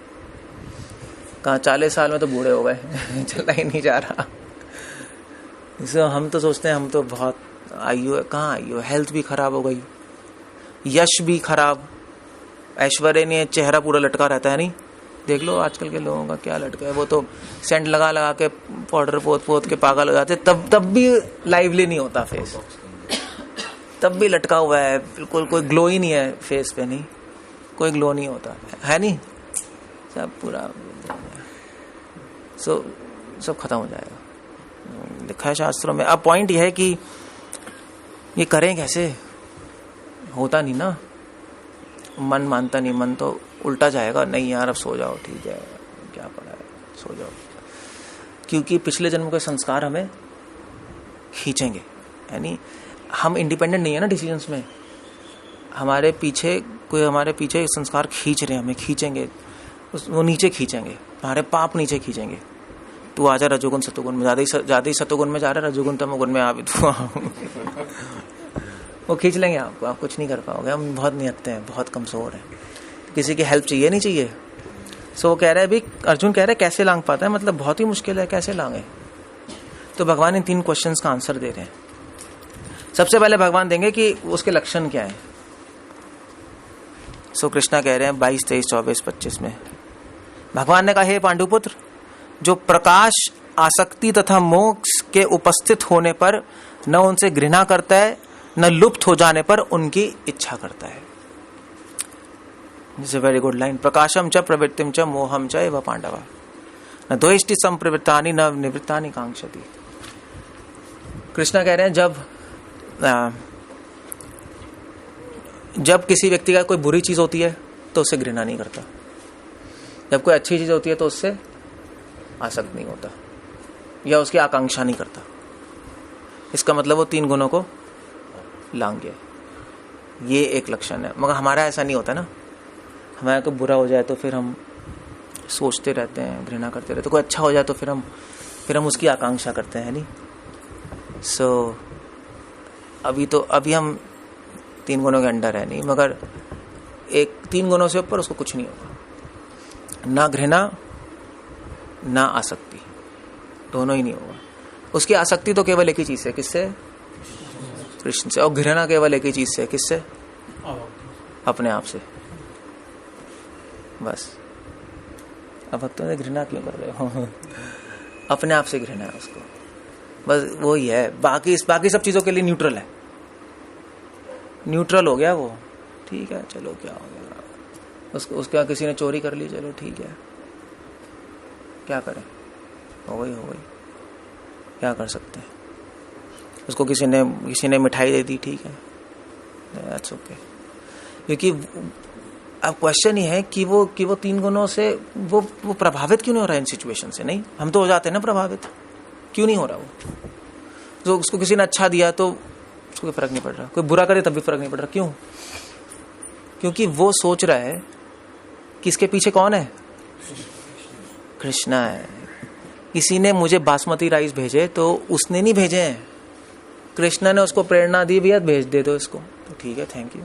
कहाँ 40 साल में तो बूढ़े हो गए, चलना ही नहीं जा रहा। इसलिए हम तो सोचते हैं हम तो बहुत आयु है, कहाँ आयु? हेल्थ भी खराब हो गई, यश भी खराब, ऐश्वर्य नहीं है, चेहरा पूरा लटका रहता है। नहीं, देख लो आजकल के लोगों का क्या लटका है। वो तो सेंट लगा लगा के, पाउडर पोत के पागल हो जाते, तब भी लाइवली नहीं होता फेस, तब भी लटका हुआ है बिल्कुल, कोई ग्लो ही नहीं है फेस पे। नहीं, कोई ग्लो नहीं होता है, नहीं, सब पूरा सब खत्म हो जाएगा, लिखा है शास्त्रों में। अब पॉइंट यह है कि ये करें कैसे? होता नहीं ना, मन मानता नहीं, मन तो उल्टा जाएगा, नहीं यार अब सो जाओ, ठीक है, क्या पड़ा है, सो जाओ। क्योंकि पिछले जन्म के संस्कार हमें खींचेंगे, यानी हम इंडिपेंडेंट नहीं है ना डिसीजंस में, हमारे पीछे संस्कार खींच रहे हैं, हमें खींचेंगे, वो नीचे खींचेंगे, हमारे पाप नीचे खींचेंगे। तू आजा रजोगुण सतोगुण में, ज्यादा ही सतोगुण में जा रहा है, रजोगुण तमोगुण में आ भी तू। वो खींच लेंगे आपको, आप कुछ नहीं कर पाओगे। हम बहुत निहत्ते हैं, बहुत कमजोर हैं, किसी की हेल्प चाहिए नहीं चाहिए। सो वो कह रहा है भी, अर्जुन कह रहा है कैसे लांग पाता है, मतलब बहुत ही मुश्किल है, कैसे लांगे? तो भगवान इन 3 क्वेश्चंस का आंसर दे रहे हैं। सबसे पहले भगवान देंगे कि उसके लक्षण क्या है। सो कृष्णा कह रहे हैं 22, 23, 24, 25 में भगवान ने कहा, हे पांडुपुत्र, जो प्रकाश, आसक्ति तथा मोक्ष के उपस्थित होने पर न उनसे घृणा करता है, न लुप्त हो जाने पर उनकी इच्छा करता है। This is a very good line. प्रकाशम च प्रवृत्तिम च मोहम च एव पांडवा न द्वेष्टि संप्रवृत्तानि न निवृत्तानि कांक्षति। कृष्णा कह रहे हैं जब किसी व्यक्ति का कोई बुरी चीज होती है तो उससे घृणा नहीं करता, जब कोई अच्छी चीज होती है तो उससे आसक्त नहीं होता या उसकी आकांक्षा नहीं करता। इसका मतलब वो 3 गुणों को लांग गया। ये एक लक्षण है। मगर हमारा ऐसा नहीं होता ना, हमारा को बुरा हो जाए तो फिर हम सोचते रहते हैं, घृणा करते रहते हैं, कोई अच्छा हो जाए तो फिर हम उसकी आकांक्षा करते हैं, नहीं। सो अभी हम 3 गुणों के अंडर है, नहीं, मगर 3 गुणों से ऊपर उसको कुछ नहीं होगा, ना घृणा ना आसक्ति, दोनों ही नहीं होगा। उसकी आसक्ति तो केवल एक ही चीज है, किससे? कृष्ण से। और घृणा केवल एक ही चीज से, किससे? अपने आप से, बस। अब भक्तों से घृणा क्यों कर रहे हो? अपने आप से घृणा है उसको, बस वो ही है। बाकी सब चीजों के लिए न्यूट्रल है, न्यूट्रल हो गया वो, ठीक है, चलो क्या हो गया, उसका किसी ने चोरी कर ली, चलो ठीक है, क्या करें, हो गई, क्या कर सकते हैं। उसको किसी ने मिठाई दे दी, ठीक है, दैट्स ओके। क्योंकि अब क्वेश्चन ये है कि वो 3 गुणों से वो प्रभावित क्यों नहीं हो रहा है इन सिचुएशन से? नहीं, हम तो हो जाते हैं ना प्रभावित, क्यों नहीं हो रहा वो? तो उसको किसी ने अच्छा दिया तो उसको फर्क नहीं पड़ रहा, कोई बुरा करे तब भी फर्क नहीं पड़ रहा, क्यों? क्योंकि वो सोच रहा है कि इसके पीछे कौन है? कृष्णा है। किसी ने मुझे बासमती राइस भेजे तो उसने नहीं भेजे हैं, कृष्णा ने उसको प्रेरणा दी, भैया भेज दे दो इसको, तो ठीक है, थैंक यू,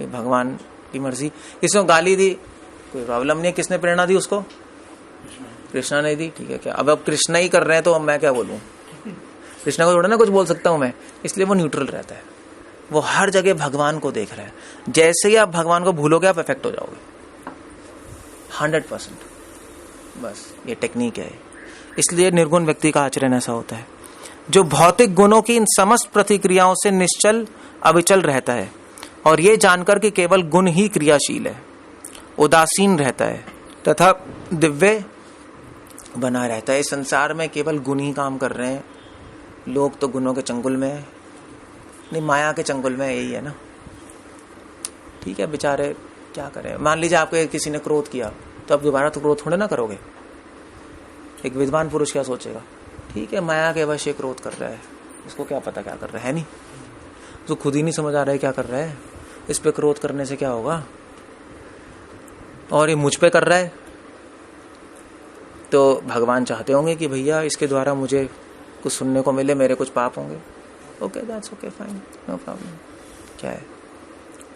ये भगवान की मर्जी। किसी ने गाली दी, कोई प्रॉब्लम नहीं है, किसने प्रेरणा दी उसको? कृष्णा ने दी, ठीक है, क्या अब कृष्णा ही कर रहे हैं तो मैं क्या बोलूं? कृष्णा को थोड़ा ना कुछ बोल सकता हूं मैं, इसलिए वो न्यूट्रल रहता है, वो हर जगह भगवान को देख रहा है। जैसे ही आप भगवान को भूलोगे आप इफेक्ट हो जाओगे 100%, बस ये टेक्निक है। इसलिए निर्गुण व्यक्ति का आचरण ऐसा होता है जो भौतिक गुणों की इन समस्त प्रतिक्रियाओं से निश्चल अविचल रहता है और ये जानकर कि केवल गुण ही क्रियाशील है, उदासीन रहता है तथा दिव्य बना रहता है। इस संसार में केवल गुण ही काम कर रहे हैं। लोग तो गुणों के चंगुल में है, नहीं माया के चंगुल में, यही है ना। ठीक है, बेचारे क्या करें। मान लीजिए आपको किसी ने क्रोध किया तो अब दोबारा तो क्रोध थोड़े ना करोगे। एक विद्वान पुरुष क्या सोचेगा, ठीक है माया के वश ये क्रोध कर रहा है, उसको क्या पता क्या कर रहा है नहीं, तो खुद ही नहीं समझ आ रहा है क्या कर रहा है, इस पे क्रोध करने से क्या होगा, और ये मुझ पे कर रहा है। तो भगवान चाहते होंगे कि भैया इसके द्वारा मुझे कुछ सुनने को मिले, मेरे कुछ पाप होंगे। Okay, that's okay, fine, no problem. क्या है,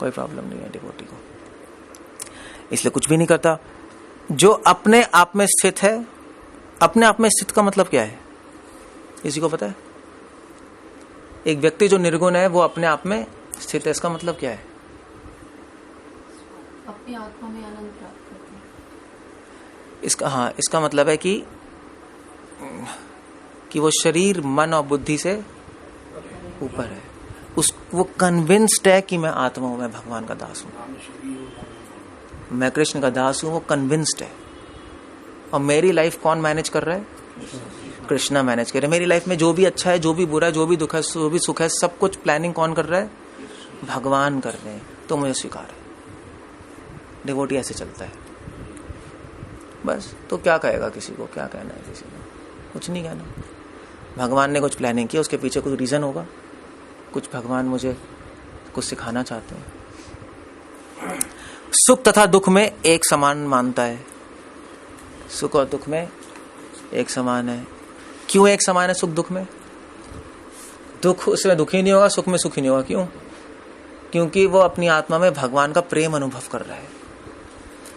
कोई प्रॉब्लम नहीं है डिवोटी को, इसलिए कुछ भी नहीं करता। जो अपने आप में स्थित है, अपने आप में स्थित का मतलब क्या है, किसी को पता है? एक व्यक्ति जो निर्गुण है वो अपने आप में स्थित है, इसका मतलब क्या है? अपनी आत्मा में आनंद प्राप्त करते हैं। इसका मतलब है कि वो शरीर, मन और बुद्धि से ऊपर है। वो कन्विंस्ड है कि मैं आत्मा हूं, मैं भगवान का दास हूं, मैं कृष्ण का दास हूं। वो कन्विंस्ड है। और मेरी लाइफ कौन मैनेज कर रहा है? कृष्णा मैनेज कर रहे हैं। मेरी लाइफ में जो भी अच्छा है, जो भी बुरा है, जो भी दुख है, जो भी सुख है, सब कुछ प्लानिंग कौन कर रहा है? भगवान कर रहे हैं। तो मुझे स्वीकार है। डिवोटी ऐसे चलता है बस। तो क्या कहेगा किसी को, क्या कहना है किसी को? कुछ नहीं कहना। भगवान ने कुछ प्लानिंग की, उसके पीछे कुछ रीजन होगा, कुछ भगवान मुझे कुछ सिखाना चाहते हैं। सुख तथा दुख में एक समान मानता है। सुख और दुख में एक समान है। क्यों एक समान है सुख दुख में? दुख उसमें दुखी नहीं होगा, सुख में सुखी नहीं होगा। क्यों? क्योंकि वो अपनी आत्मा में भगवान का प्रेम अनुभव कर रहा है।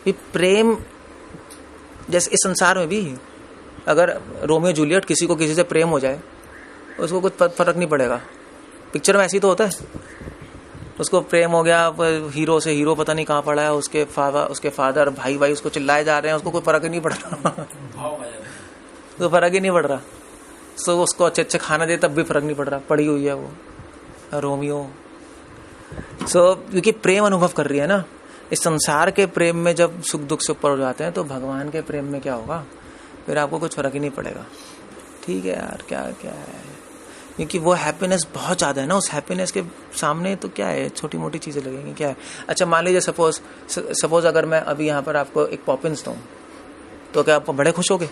ये प्रेम जैसे इस संसार में भी अगर रोमियो जूलियट किसी को किसी से प्रेम हो जाए, उसको कुछ फर्क नहीं पड़ेगा। पिक्चर में ऐसी तो होता है, उसको प्रेम हो गया, हीरो से हीरो पता नहीं कहाँ पड़ा है, उसके फादर भाई उसको चिल्लाए जा रहे हैं, उसको कोई फर्क ही नहीं पड़ रहा। तो फर्क ही नहीं पड़ रहा। सो उसको अच्छे अच्छे खाना दे तब भी फर्क नहीं पड़ रहा, पड़ी हुई है वो रोमियो। सो क्योंकि प्रेम अनुभव कर रही है ना। इस संसार के प्रेम में जब सुख दुख से ऊपर हो जाते हैं, तो भगवान के प्रेम में क्या होगा? फिर आपको कुछ फर्क ही नहीं पड़ेगा। ठीक है यार, क्या क्या है, क्योंकि वो हैप्पीनेस बहुत ज्यादा है ना। उस हैप्पीनेस के सामने तो क्या है, छोटी मोटी चीजें लगेंगी, क्या है। अच्छा मान लीजिए सपोज अगर मैं अभी यहाँ पर आपको एक पॉपिंस दूं, तो क्या आप बड़े खुश होगे?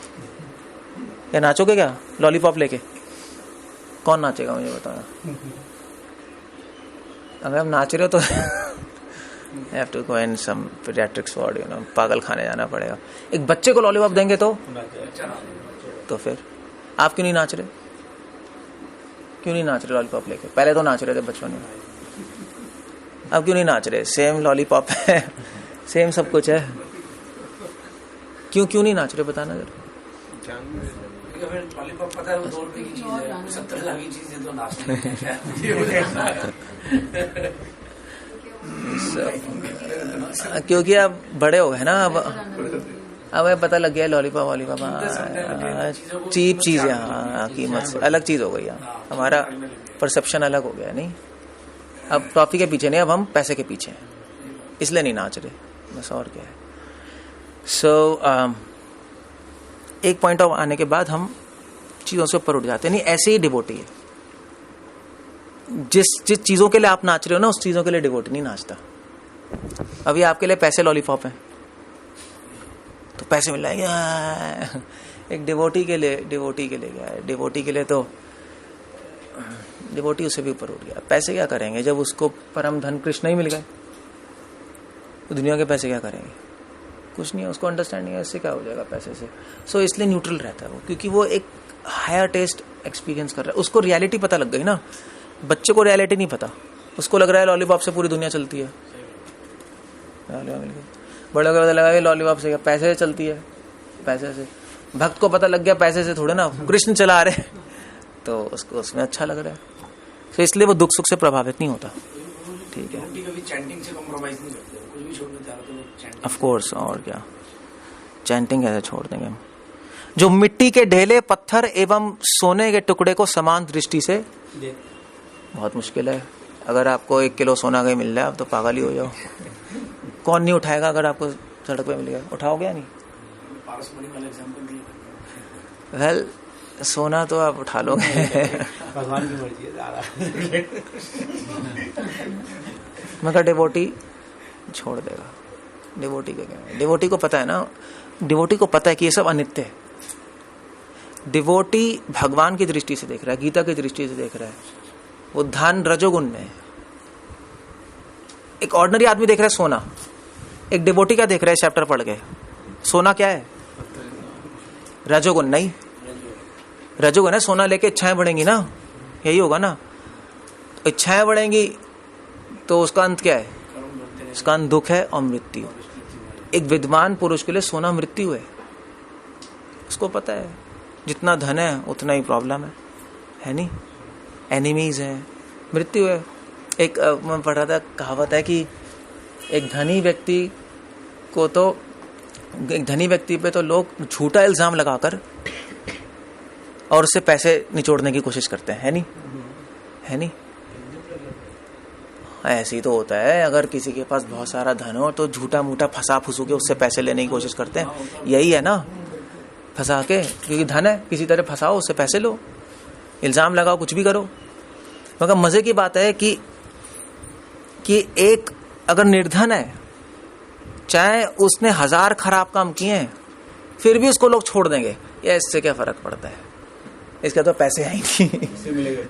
या नाचोगे क्या लॉलीपॉप लेके? कौन नाचेगा मुझे बताना। अगर आप नाच रहे हो तो have to go in some pediatrics ward, पागल खाने जाना पड़ेगा। एक बच्चे को लॉलीपॉप देंगे तो फिर आप क्यों नहीं नाच रहे? क्यों नहीं नाच रहे लॉलीपॉप लेके? पहले तो नाच रहे थे बचपन में, अब क्यों नहीं नाच रहे? सेम लॉलीपॉप है, सेम सब कुछ है, क्यों नहीं नाच रहे बताना जरा। लॉलीपॉप पता है वो 2 रुपए की चीज है, 70 लाख की चीज है, तो नाचने क्योंकि अब बड़े हो गए ना, अब पता लग गया लॉलीपॉप चीप चीज है। हाँ, कीमत से अलग चीज हो गई है, हमारा परसेप्शन अलग हो गया। नहीं, अब टॉफी के पीछे नहीं, अब हम पैसे के पीछे हैं, इसलिए नहीं नाच रहे, बस। और क्या है। सो एक पॉइंट ऑफ आने के बाद हम चीजों से ऊपर उठ जाते हैं। नहीं, ऐसे ही डिवोटी है। जिस चीजों के लिए आप नाच रहे हो ना, उस चीजों के लिए डिवोटी नहीं नाचता। अभी आपके लिए पैसे लॉलीपॉप हैं, तो पैसे मिल जाएंगे। एक डिवोटी के लिए क्या है? डिवोटी के लिए तो डिवोटी उससे भी ऊपर उठ गया। पैसे क्या करेंगे जब उसको परम धन कृष्ण ही मिल गए, तो दुनिया के पैसे क्या करेंगे? कुछ नहीं है। उसको अंडरस्टैंडिंग है इससे क्या हो जाएगा पैसे से। सो इसलिए न्यूट्रल रहता है वो, क्योंकि वो एक हायर टेस्ट एक्सपीरियंस कर रहा है। उसको रियलिटी पता लग गई ना। बच्चे को रियलिटी नहीं पता, उसको लग रहा है लॉलीपॉप से पूरी दुनिया चलती है। बड़े को पता लगा लॉलीपॉप से क्या, पैसे से चलती है, पैसे से। भक्त को पता लग गया पैसे से थोड़े ना, कृष्ण चला रहे, तो उसको उसमें अच्छा लग रहा है। तो इसलिए वो दुख सुख से प्रभावित नहीं होता। ठीक है, कभी चैंटिंग से कॉम्प्रोमाइज नहीं करते, कुछ भी छोड़ना चाहते हो चैंटिंग। ऑफ कोर्स, और क्या, चैंटिंग कैसे छोड़ देंगे हम। जो मिट्टी के ढेले, पत्थर एवं सोने के टुकड़े को समान दृष्टि से बहुत मुश्किल है। अगर आपको 1 किलो सोना कहीं मिल जाए आप तो पागल ही हो जाओ। कौन नहीं उठाएगा अगर आपको सड़क पे मिलेगा, उठाओगे या नहीं? पारस मणि वाला एग्जांपल दिया। वेल सोना तो आप उठा लोगे। भगवान की मर्जी है ज़्यादा। मगर डिवोटी छोड़ देगा। डिवोटी का क्या है? डिवोटी को पता है ना, डिवोटी को पता है कि ये सब अनित्य है। डिवोटी भगवान की दृष्टि से देख रहा है, गीता की दृष्टि से देख रहा है। वो ध्यान रजोगुण में है। एक ऑर्डिनरी आदमी देख रहा है सोना, एक डिवोटी क्या देख रहा है चैप्टर पढ़ के? सोना क्या है? रजोगुण नहीं, रजोगुण है। सोना लेके इच्छाएं बढ़ेंगी ना, यही होगा ना। तो इच्छाएं बढ़ेंगी तो उसका अंत क्या है? उसका अंत दुख है और मृत्यु। एक विद्वान पुरुष के लिए सोना मृत्यु है। उसको पता है जितना धन है उतना ही प्रॉब्लम है नहीं? एनिमीज है, मृत्यु है। एक मैं पढ़ रहा था, कहावत है कि एक धनी व्यक्ति को तो, एक धनी व्यक्ति पे तो लोग झूठा इल्जाम लगाकर और उससे पैसे निचोड़ने की कोशिश करते हैं, है नहीं? है नहीं? ऐसे ही तो होता है। अगर किसी के पास बहुत सारा धन हो तो झूठा मूठा फंसा फुसू के उससे पैसे लेने की कोशिश करते हैं। यही है ना, फंसा के, क्योंकि धन है किसी तरह फंसाओ, उससे पैसे लो, इल्जाम लगाओ, कुछ भी करो। मगर मजे की बात है कि एक अगर निर्धन है, चाहे उसने 1000 खराब काम किए हैं, फिर भी उसको लोग छोड़ देंगे। या इससे क्या फर्क पड़ता है, इसका तो पैसे आएंगे।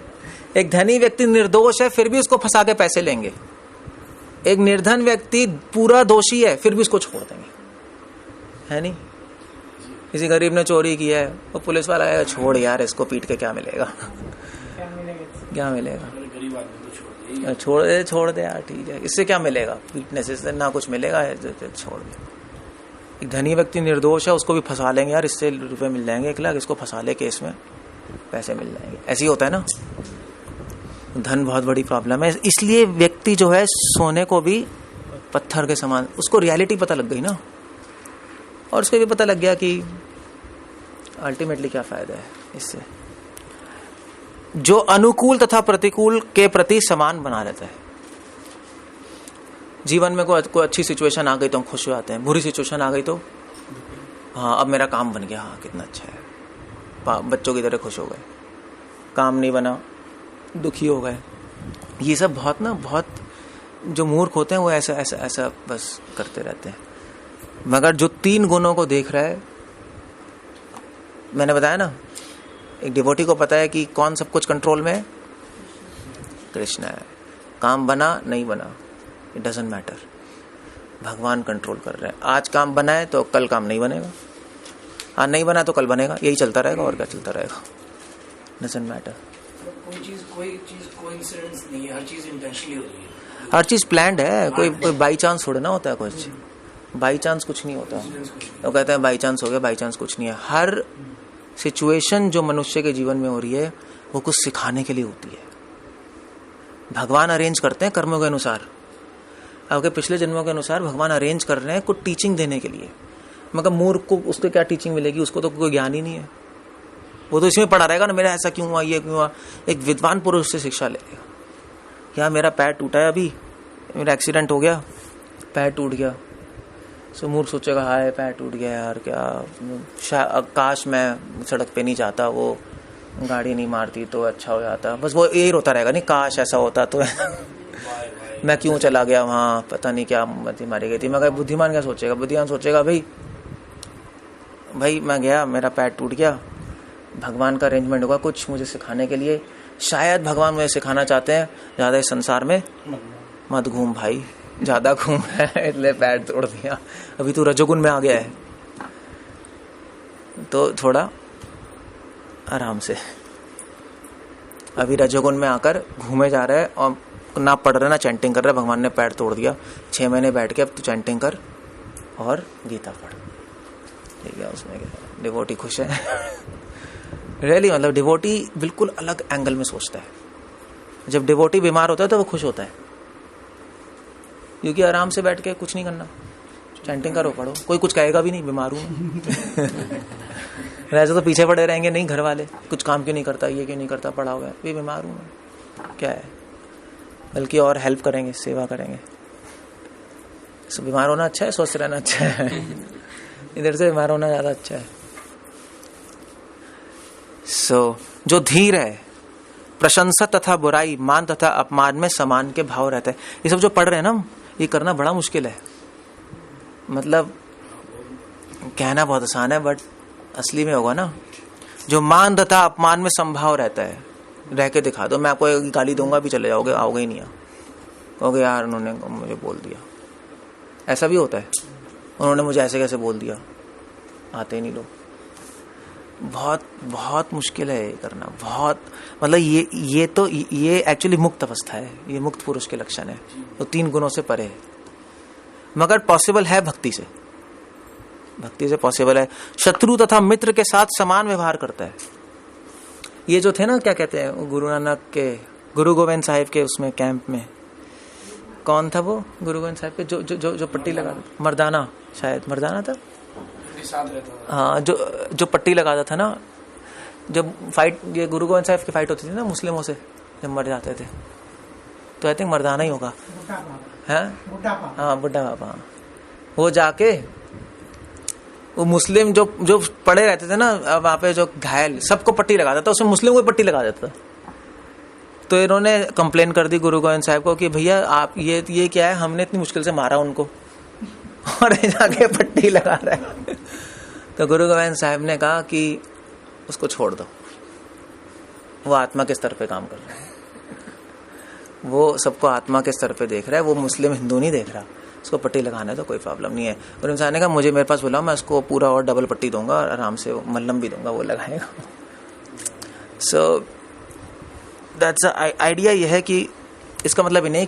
एक धनी व्यक्ति निर्दोष है फिर भी उसको फंसा के पैसे लेंगे। एक निर्धन व्यक्ति पूरा दोषी है फिर भी उसको छोड़ देंगे, है नहीं? किसी गरीब ने चोरी की है, वो पुलिस वाला आएगा, छोड़ यार इसको पीट के क्या मिलेगा? क्या मिलेगा? छोड़ दे यार, ठीक है, इससे क्या मिलेगा? पीटने से ना कुछ मिलेगा, छोड़ दे। एक धनी व्यक्ति निर्दोष है, उसको भी फंसा लेंगे, यार इससे रुपए मिल जाएंगे 1 लाख, इसको फंसा ले केस में, पैसे मिल जाएंगे। ऐसे ही होता है ना। धन बहुत बड़ी प्रॉब्लम है। इसलिए व्यक्ति जो है सोने को भी पत्थर के समान, उसको रियलिटी पता लग गई ना, और उसको भी पता लग गया कि अल्टीमेटली क्या फायदा है इससे। जो अनुकूल तथा प्रतिकूल के प्रति समान बना रहता है। जीवन में कोई अच्छी सिचुएशन आ गई तो हम खुश हो जाते हैं, बुरी सिचुएशन आ गई तो हाँ अब मेरा काम बन गया, हाँ कितना अच्छा है, बच्चों की तरह खुश हो गए। काम नहीं बना, दुखी हो गए। ये सब बहुत जो मूर्ख होते हैं वो ऐसा बस करते रहते हैं। मगर जो 3 गुणों को देख रहा है, मैंने बताया ना, एक डिवोटी को पता है कि कौन सब कुछ कंट्रोल में है, कृष्ण है। काम बना नहीं बना, इट डजंट मैटर, भगवान कंट्रोल कर रहे हैं। आज काम बना है तो कल काम नहीं बनेगा, आज नहीं बना तो कल बनेगा, यही चलता रहेगा। और क्या चलता रहेगा, डजंट मैटर। कोई चीज कोइंसिडेंस नहीं है, हर चीज इंटेंशनली हो रही है, हर चीज प्लान्ड है। कोई बाई चांस थोड़ा ना होता है, कुछ बाई चांस कुछ नहीं होता। तो कहते हैं बाई चांस हो गया, बाई चांस कुछ नहीं है। हर सिचुएशन जो मनुष्य के जीवन में हो रही है वो कुछ सिखाने के लिए होती है। भगवान अरेंज करते हैं कर्मों के अनुसार, आपके पिछले जन्मों के अनुसार भगवान अरेंज कर रहे हैं कुछ टीचिंग देने के लिए। मगर मूर्ख को उसको क्या टीचिंग मिलेगी, उसको तो कोई ज्ञान ही नहीं है। वो तो इसमें पड़ा रहेगा ना, मेरा ऐसा क्यों हुआ, ये क्यों हुआ। एक विद्वान पुरुष से शिक्षा लेगा, क्या मेरा पैर टूटा है, अभी मेरा एक्सीडेंट हो गया, पैर टूट गया। सो मूर्ख सोचेगा हाय पैर टूट गया यार, क्या काश मैं सड़क पे नहीं जाता, वो गाड़ी नहीं मारती तो अच्छा हो जाता। बस वो यही रोता रहेगा, नहीं काश ऐसा होता तो मैं क्यों चला गया वहां, पता नहीं क्या मती मारी गई थी। मगर बुद्धिमान क्या सोचेगा, बुद्धिमान सोचेगा भाई मैं गया, मेरा पैर टूट गया, भगवान का अरेंजमेंट होगा कुछ मुझे सिखाने के लिए। शायद भगवान मुझे सिखाना चाहते हैं ज्यादा इस संसार में मत घूम भाई, ज्यादा घूम है इसलिए पैर तोड़ दिया। अभी तू रजोगुण में आ गया है तो थोड़ा आराम से, अभी रजोगुण में आकर घूमे जा रहा है और ना पढ़ रहा ना चैंटिंग कर रहा है। भगवान ने पैर तोड़ दिया, 6 महीने बैठ के अब तू चैंटिंग कर और गीता पढ़, ठीक है। उसमें डिवोटी खुश है रियली मतलब डिवोटी बिल्कुल अलग एंगल में सोचता है। जब डिवोटी बीमार होता है तो वो खुश होता है, क्योंकि आराम से बैठ के कुछ नहीं करना, चैंटिंग करो, पढ़ो, कोई कुछ कहेगा भी नहीं, बीमार हूं वैसे तो पीछे पड़े रहेंगे, नहीं घर वाले कुछ काम क्यों नहीं करता, ये क्यों नहीं करता, पड़ा हुआ है, ये बीमार हूं, क्या है। बल्कि और हेल्प करेंगे, सेवा करेंगे। सो बीमार होना अच्छा है, स्वस्थ रहना अच्छा है। इधर से बीमार होना ज्यादा अच्छा है। सो जो धीर है, प्रशंसा तथा बुराई, मान तथा अपमान में समान के भाव रहता है। ये सब जो पढ़ रहे हैं ना, ये करना बड़ा मुश्किल है। मतलब कहना बहुत आसान है, बट असली में होगा ना। जो मान तथा अपमान में संभाव रहता है, रह के दिखा दो। मैं आपको एक गाली दूंगा भी चले जाओगे, आओगे ही नहीं, कहोगे यार उन्होंने मुझे बोल दिया। ऐसा भी होता है, उन्होंने मुझे ऐसे कैसे बोल दिया, आते ही नहीं लोग। बहुत बहुत मुश्किल है ये करना, बहुत। मतलब ये एक्चुअली मुक्त अवस्था है, ये मुक्त पुरुष के लक्षण है, तो 3 गुणों से परे है। मगर पॉसिबल है भक्ति से, भक्ति से पॉसिबल है। शत्रु तथा मित्र के साथ समान व्यवहार करता है। ये जो थे ना, क्या कहते हैं, गुरु नानक के, गुरु गोविंद साहिब के उसमें कैंप में, कौन था वो गुरु गोविंद साहिब के जो पट्टी लगा, मर्दाना, शायद मर्दाना था। हाँ, जो पट्टी लगाता था ना, जब फाइट, ये गुरु गोविंद साहिब की फाइट होती थी ना मुस्लिमों से, जब मर जाते थे, तो आई थिंक मर्दाना ही होगा। हाँ, बुड्ढा बाबा। वो जाके वो मुस्लिम जो पड़े रहते थे ना वहां पे, जो घायल, सबको पट्टी लगाता था, उसमें मुस्लिम को पट्टी लगा देता था। तो इन्होंने कंप्लेन कर दी गुरु गोविंद साहिब को कि भैया आप ये क्या है, हमने इतनी मुश्किल से मारा उनको और जाके पट्टी लगा रहा है। तो गुरु गोविंद साहिब ने कहा कि उसको छोड़ दो, वो आत्मा के स्तर पे काम कर रहा है, वो सबको आत्मा के स्तर पे देख रहा है, वो मुस्लिम हिंदू नहीं देख रहा। उसको पट्टी लगाना है तो कोई प्रॉब्लम नहीं है। गुरु साहब ने कहा मुझे मेरे पास बुलाओ, मैं उसको पूरा और डबल पट्टी दूंगा और आराम से मल्लम भी दूंगा, वो लगाएगा। So that's idea. ये है कि इसका मतलब ये नहीं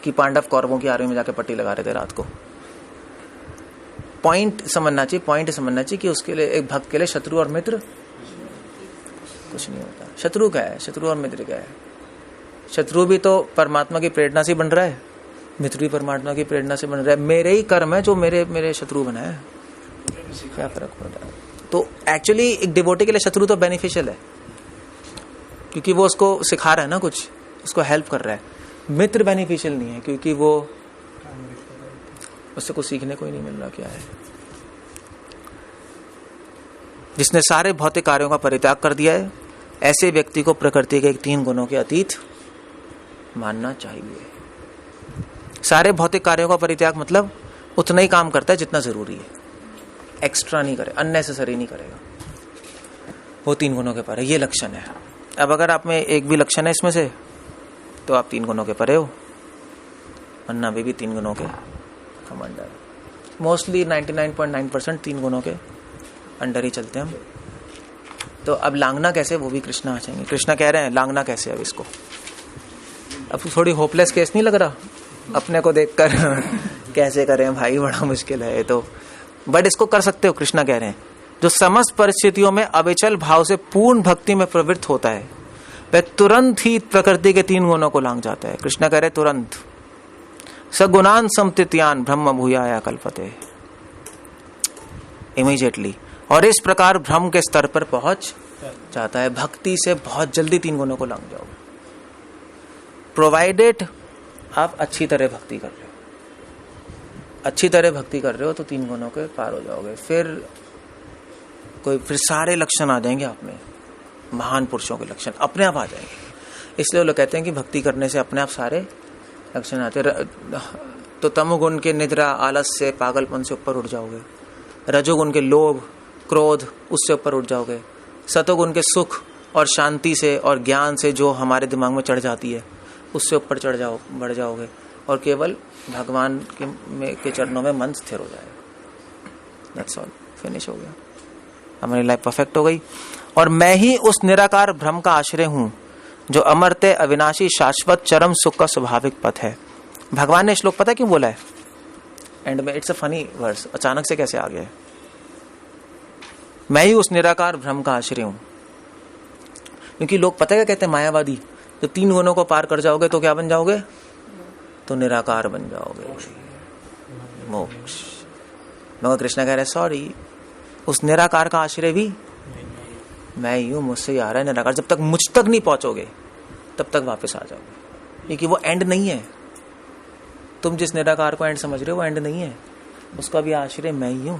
कि पांडव कौरवों की आर्मी में जाके पट्टी लगा रहे थे रात को। पॉइंट समझना चाहिए कि उसके लिए, एक भक्त के लिए शत्रु और मित्र कुछ नहीं होता। शत्रु क्या है, शत्रु और मित्र क्या है? शत्रु भी तो परमात्मा की प्रेरणा से बन रहा है, मित्र भी परमात्मा की प्रेरणा से बन रहा है। मेरे ही कर्म है जो मेरे शत्रु बनाए, क्या फर्क पड़ रहा है? तो एक्चुअली एक डिवोटी के लिए शत्रु तो बेनिफिशियल है, क्योंकि वो उसको सिखा रहा है ना, कुछ उसको हेल्प कर रहा है। मित्र बेनिफिशियल नहीं है, क्योंकि वो उससे कुछ सीखने को ही नहीं मिल रहा। क्या है? जिसने सारे भौतिक कार्यों का परित्याग कर दिया है, ऐसे व्यक्ति को प्रकृति के 3 गुणों के अतीत मानना चाहिए। सारे भौतिक कार्यों का परित्याग मतलब उतना ही काम करता है जितना जरूरी है, एक्स्ट्रा नहीं करे, अननेसेसरी नहीं करेगा, वो 3 गुणों के परे। ये लक्षण है। अब अगर आप में एक भी लक्षण है इसमें से, तो आप 3 गुणों के परे हो, वरना भी 3 गुणों के हम अंडर। मोस्टली 99.9% 3 गुणों के अंडर ही चलते हैं हम। तो अब लांगना कैसे, वो भी कृष्णा आ जाएंगे। कृष्णा कह रहे हैं लांगना कैसे। अब इसको, अब थोड़ी होपलेस केस नहीं लग रहा अपने को देखकर? कैसे करें भाई, बड़ा मुश्किल है ये तो, बट इसको कर सकते हो। कृष्णा कह रहे हैं जो समस्त परिस्थितियों में अविचल भाव से पूर्ण भक्ति में प्रवृत्त होता है, वह तुरंत ही प्रकृति के 3 गुणों को लांघ जाता है। कृष्णा कह रहे तुरंत। सगुणान समतित्यान ब्रह्म भूयाया कल्पते, इमीडिएटली। और इस प्रकार ब्रह्म के स्तर पर पहुंच जाता है। भक्ति से बहुत जल्दी 3 गुणों को लांघ जाओगे, प्रोवाइडेड आप अच्छी तरह भक्ति कर रहे हो। अच्छी तरह भक्ति कर रहे हो तो 3 गुणों के पार हो जाओगे। फिर सारे लक्षण आ जाएंगे आप में, महान पुरुषों के लक्षण अपने आप आ जाएंगे। इसलिए वो लोग कहते हैं कि भक्ति करने से अपने आप सारे लक्षण आते। तो तमोगुण के निद्रा, आलस्य, पागलपन से ऊपर उठ जाओगे। रजोगुण के लोभ, क्रोध, उससे ऊपर उठ जाओगे। सतोगुण के सुख और शांति से और ज्ञान से जो हमारे दिमाग में चढ़ जाती है, उससे ऊपर बढ़ जाओगे। और केवल भगवान के चरणों में मन स्थिर हो जाएगा। दैट्स ऑल, फिनिश हो गया, हमारी लाइफ परफेक्ट हो गई। और मैं ही उस निराकार ब्रह्म का आश्रय हूं जो अमर्त्य, अविनाशी, शाश्वत, चरम सुख का स्वाभाविक पथ है। भगवान ने श्लोक पता क्यों बोला है एंड में? इट्स अ फनी वर्स, अचानक से कैसे आ गया है। मैं ही उस निराकार ब्रह्म का आश्रय हूं, क्योंकि लोग पता है क्या कहते हैं, मायावादी, जब 3 गुणों को पार कर जाओगे तो क्या बन जाओगे? तो निराकार बन जाओगे, मोक्ष। मगर कृष्ण कह रहे सॉरी, उस निराकार का आश्रय भी मैं ही हूं, मुझसे ही आ रहा है निराकार। जब तक मुझ तक नहीं पहुंचोगे तब तक वापस आ जाओगे। क्योंकि वो एंड नहीं है। तुम जिस निराकार को एंड समझ रहे हो वो एंड नहीं है, उसका भी आश्रय मैं ही हूं।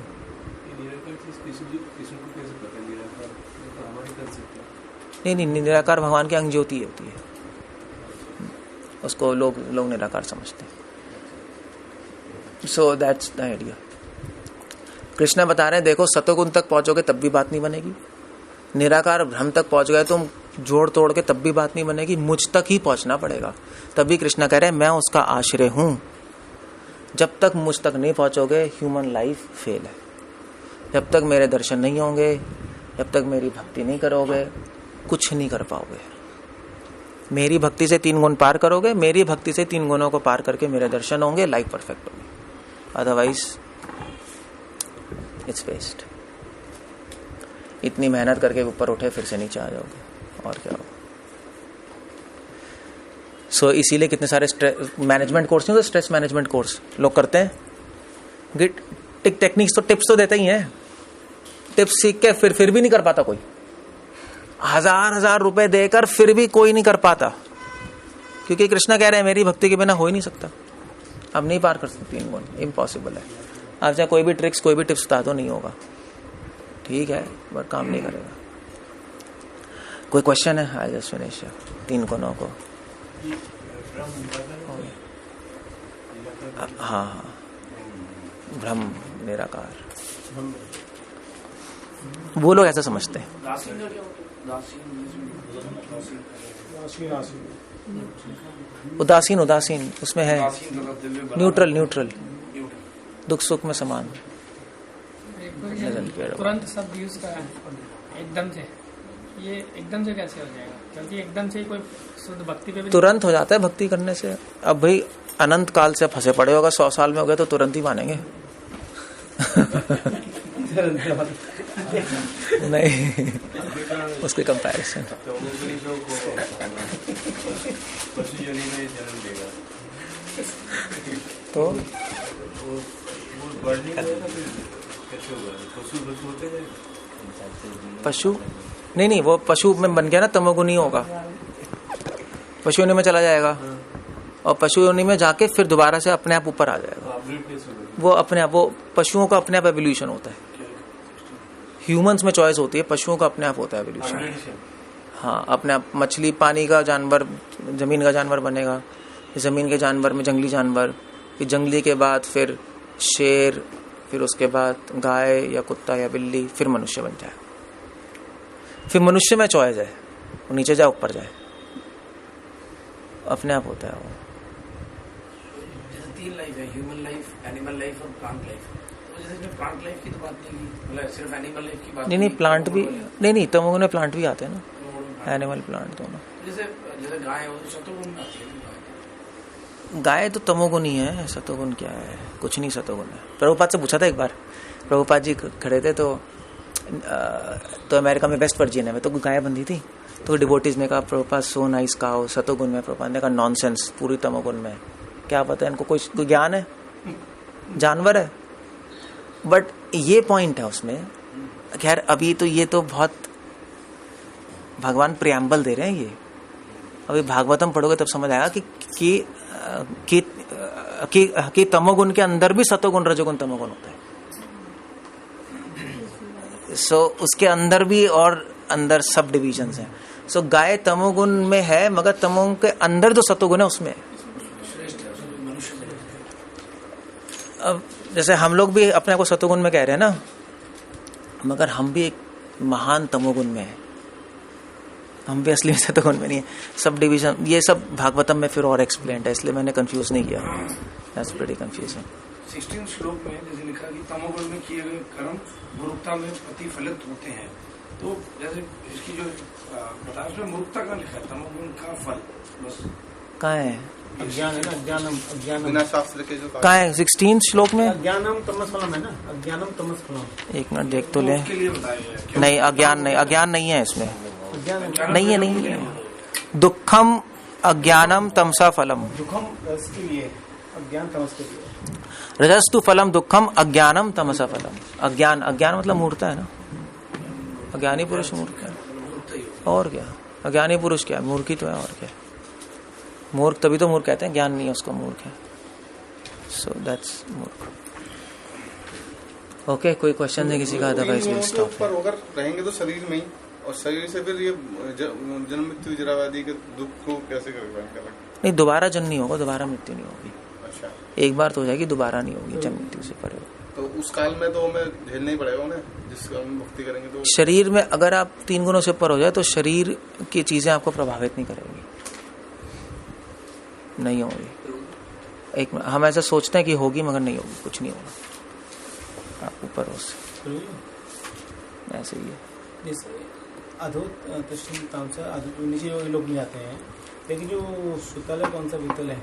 नहीं, निराकार भगवान की अंग ज्योति होती है, उसको लोग निराकार समझते हैं। So that's the idea. Krishna बता रहे हैं देखो सतोगुण तक पहुंचोगे तब भी बात नहीं बनेगी, निराकार भ्रम तक पहुंच गए तुम जोड़ तोड़ के तब भी बात नहीं बनेगी, मुझ तक ही पहुंचना पड़ेगा। तभी कृष्ण कह रहे हैं मैं उसका आश्रय हूं। जब तक मुझ तक नहीं पहुंचोगे ह्यूमन लाइफ फेल है। जब तक मेरे दर्शन नहीं होंगे, जब तक मेरी भक्ति नहीं करोगे, कुछ नहीं कर पाओगे। मेरी भक्ति से 3 गुण पार करोगे, मेरी भक्ति से 3 गुणों को पार करके मेरे दर्शन होंगे, लाइफ परफेक्ट होगी। Otherwise it's waste. इतनी मेहनत करके ऊपर उठे फिर से नीचे आ जाओगे, और क्या होगा। सो इसीलिए कितने सारे मैनेजमेंट कोर्स नहीं होते, स्ट्रेस मैनेजमेंट कोर्स लोग करते हैं। गिट टेक्निक्स तो टिप्स तो देते ही हैं, टिप्स सीख के फिर भी नहीं कर पाता कोई। 1000 रुपए देकर फिर भी कोई नहीं कर पाता, क्योंकि कृष्ण कह रहे हैं मेरी भक्ति के बिना हो ही नहीं सकता। अब नहीं पार कर सकती 3 गुण, इम्पॉसिबल है। आप चाहे कोई भी ट्रिक्स कोई भी टिप्स बता दो नहीं होगा, ठीक है, बट काम नहीं करेगा। कोई क्वेश्चन है? आई जस्ट फिनिश 3 गुणों को। हाँ, ब्रह्म निराकार, वो लोग ऐसा समझते हैं। उदासीन उसमें है न्यूट्रल, दुख सुख में समान। तुरंत शब्द यूज करा है एकदम से, ये एकदम से कैसे हो जाएगा? क्योंकि एकदम से कोई शुद्ध भक्ति पे भी तुरंत हो जाता है भक्ति करने से। अब भाई अनंत काल से फंसे पड़े होगा, 100 साल में हो गए तो तुरंत ही मानेंगे। नहीं, उसके कंपैरिजन तो पशु नहीं, वो पशु में बन गया ना, तमोगुनी होगा, पशु योनि में चला जाएगा, और पशु योनि में जाके फिर दोबारा से अपने आप ऊपर आ जाएगा। वो अपने आप, वो पशुओं का अपने आप एवोल्यूशन होता है। ह्यूमंस में चॉइस होती है, पशुओं का अपने आप होता है एवोल्यूशन। हाँ, अपने आप। मछली पानी का जानवर, जमीन का जानवर बनेगा, जमीन के जानवर में जंगली जानवर, फिर जंगली के बाद फिर शेर, फिर उसके बाद गाय या कुत्ता या बिल्ली, फिर मनुष्य बन जाए। फिर मनुष्य में चॉइस है, वो नीचे जाए ऊपर जाए, अपने आप होता है वो। जैसे 3 लाइफ है, ह्यूमन लाइफ, एनिमल लाइफ और प्लांट लाइफ। तो जैसे इसमें प्लांट लाइफ की तो बात नहीं की, मतलब सिर्फ एनिमल लाइफ की बात नहीं, प्लांट भी नहीं, तमोगुण में प्लांट भी आते हैं ना, एनिमल प्लांट दोनों। जैसे गाय हो तो सतोगुण में आती है। गाय तो तमोगुण ही है, सतोगुण क्या है? कुछ नहीं सतोगुण है। प्रभुपाद से पूछा था एक बार, प्रभुपाद जी खड़े थे तो अमेरिका में वेस्ट वर्जीनिया में तो गाय बंधी थी, तो डिवोटीज ने कहा प्रभुपाद सो नाइस काउ, सतोगुण में। प्रभुपाद ने कहा नॉनसेंस, पूरी तमोगुण में। क्या पता है इनको, कोई ज्ञान है, जानवर है। बट ये पॉइंट है उसमें। खैर अभी तो ये तो बहुत भगवान प्रियम्बल दे रहे हैं। ये अभी भागवतम पढ़ोगे तब समझ आएगा कि तमोगुण के अंदर भी सतोगुण रजोगुण तमोगुण होता है। सो उसके अंदर भी और अंदर सब डिविजन्स हैं। सो गाय तमोगुण में है, मगर तमोगुण के अंदर जो सतोगुण है उसमें। अब जैसे हम लोग भी अपने को सतोगुण में कह रहे हैं ना, मगर हम भी एक महान तमोगुण में है, हम भी असली सतोगुण में नहीं है। सब डिवीजन ये सब भागवतम में फिर और एक्सप्लेन्ड है, इसलिए मैंने कंफ्यूज नहीं किया। That's pretty confusing. 16 श्लोक में जैसे लिखा कि तमोगुण में किए गए कर्म मूर्खता में प्रतिफलित होते हैं। तो जैसे इसकी जो बता उसमें मूर्खता का लिखा है, तमोगुण का फल बस कहाँ है? अज्ञान है ना, अज्ञानम बिना शास्त्र के जो कहाँ है? 16 श्लोक में अज्ञानम तमस फलम है ना, अज्ञानम तमस फलम। एक मिनट देख तो ले। उसके लिए बताया गया है। नहीं, अज्ञान नहीं है इसमें। अज्ञान नहीं है। दुखम अज्ञानम तमसा फलम, दुखम इसके लिए, अज्ञान तमस के लिए। रजस्तु फलम दुखम अज्ञानम तमसा फलम। अज्ञान मतलब मूर्खता है ना। अज्ञानी पुरुष मूर्ख है, और क्या? अज्ञानी पुरुष क्या? मूर्खी तो है, और क्या? मूर्ख तभी तो मूर्ख कहते हैं, ज्ञान नहीं है उसको मूर्ख है. सो दैट्स मूर्ख. ओके, कोई क्वेश्चन है किसी का? Otherwise will stop. पर अगर रहेंगे तो शरीर में ही, और शरीर से फिर ये जन्म मृत्यु जरावादी के दुख को कैसे करेगा? नहीं, दोबारा जन्म नहीं होगा, दोबारा मृत्यु नहीं होगी. अच्छा, एक बार तो हो जाएगी, दोबारा नहीं होगी जन्म मृत्यु से परे. तो उस काल में तो हमें झेलना ही पड़ेगा उन्हें, जिस काल में भक्ति करेंगे तो. शरीर में अगर आप 3 गुणों से ऊपर हो जाए तो शरीर की चीजें आपको प्रभावित नहीं करेंगी, नहीं होगी. एक हम ऐसा सोचते हैं कि होगी, मगर नहीं होगी, कुछ नहीं होगा. आप ऊपर हो उससे, ऐसे ही है. अधोत कृष्ण तामसा नीचे लोग नहीं जाते हैं, लेकिन जो सुतल है, कौन सा वितल है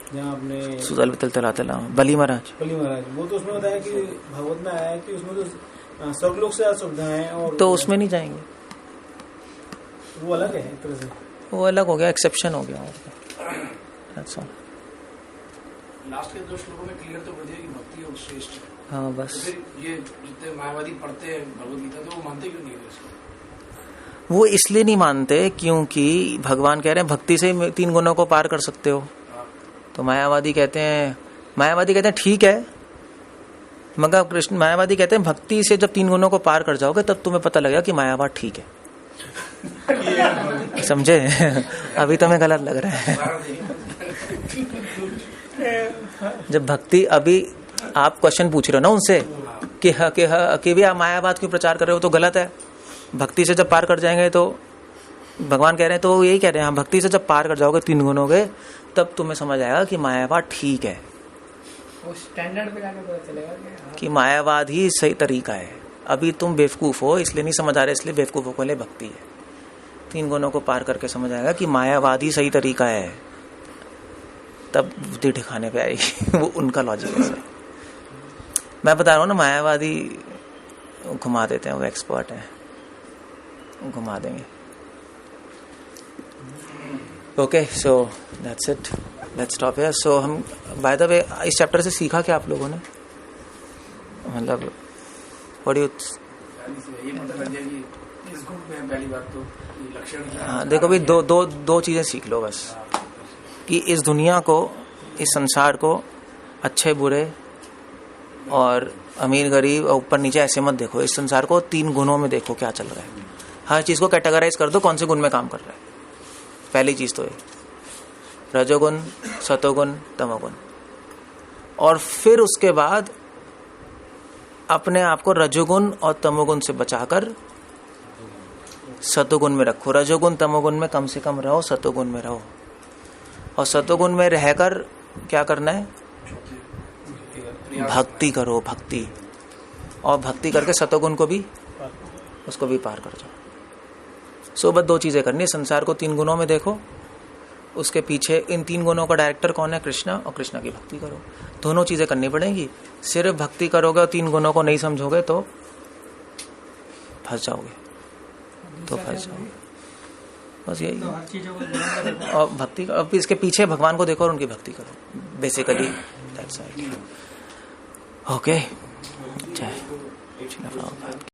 जहाँ आपने सुतल वितल तलातला बली महाराज, वो तो उसमें बताया कि भागवत में आया है कि उसमें तो स्वर्गलोक से सुविधाएं हैं, और तो उसमें नहीं जाएंगे, वो अलग है एक तरह से. वो अलग हो गया, एक्सेप्शन हो गया. और लास्ट के 2 श्लोकों में क्लियर तो कर दिया कि भक्ति योग श्रेष्ठ है. हाँ बस. तो फिर ये जितने मायावादी पढ़ते हैं भगवद गीता, तो वो मानते क्यों नहीं है इसको? वो इसलिए नहीं मानते क्योंकि भगवान कह रहे हैं भक्ति से 3 गुणों को पार कर सकते हो. तो मायावादी कहते हैं ठीक है, मगर कृष्ण मायावादी कहते हैं भक्ति से जब 3 गुणों को पार कर जाओगे तब तुम्हें पता लगेगा कि मायावाद ठीक है. समझे? अभी तुम्हें गलत लग रहा है. जब भक्ति, अभी आप क्वेश्चन पूछ रहे हो ना उनसे कि भी आप मायावाद क्यों प्रचार कर रहे हो, तो गलत है. भक्ति से जब पार कर जाएंगे तो भगवान कह रहे हैं, तो यही कह रहे हैं, भक्ति से जब पार कर जाओगे 3 गुणों के, तब तुम्हें समझ आएगा कि मायावाद ठीक है. वो स्टैंडर्ड पे जाके पता चलेगा कि मायावाद ही सही तरीका है. अभी तुम बेवकूफ हो, इसलिए नहीं समझ आ रहे, इसलिए बेवकूफों के लिए भक्ति है. 3 गुणों को पार करके समझ आएगा कि मायावाद ही सही तरीका है, तब बुद्धि ठिकाने पे आएगी. वो उनका लॉजिक है. मैं बता रहा हूँ ना, मायावादी घुमा देते हैं, वो एक्सपर्ट है, घुमा देंगे. Okay, so that's it, let's stop here. So हम बाय द वे इस चैप्टर से सीखा क्या आप लोगों ने? मतलब व्हाट डू यू? ये पता लग गया कि इस ग्रुप में पहली बात तो लक्षण. हाँ, देखो भाई, दो चीजें सीख लो बस, कि इस दुनिया को, इस संसार को अच्छे बुरे और अमीर गरीब और ऊपर नीचे ऐसे मत देखो. इस संसार को 3 गुणों में देखो क्या चल रहा है. हर चीज को कैटेगराइज कर दो, कौन से गुण में काम कर रहा है. पहली चीज तो ये रजोगुण, सतोगुण, तमोगुण. और फिर उसके बाद अपने आप को रजोगुण और तमोगुण से बचाकर सतोगुण में रखो. रजोगुण तमोगुण में कम से कम रहो, सतोगुण में रहो. और सतोगुण में रहकर क्या करना है? भक्ति करो, भक्ति. और भक्ति करके सतोगुण को भी, उसको भी पार कर जाओ. सो बस 2 चीजें करनी है. संसार को 3 गुणों में देखो, उसके पीछे इन 3 गुणों का डायरेक्टर कौन है? कृष्णा. और कृष्णा की भक्ति करो. दोनों चीजें करनी पड़ेंगी. सिर्फ भक्ति करोगे और 3 गुणों को नहीं समझोगे तो फंस जाओगे, बस यही. तो हर चीजों को और भक्ति, अब इसके पीछे भगवान को देखो और उनकी भक्ति करो. Basically that's it. ओके, जय श्री प्रभुपाद.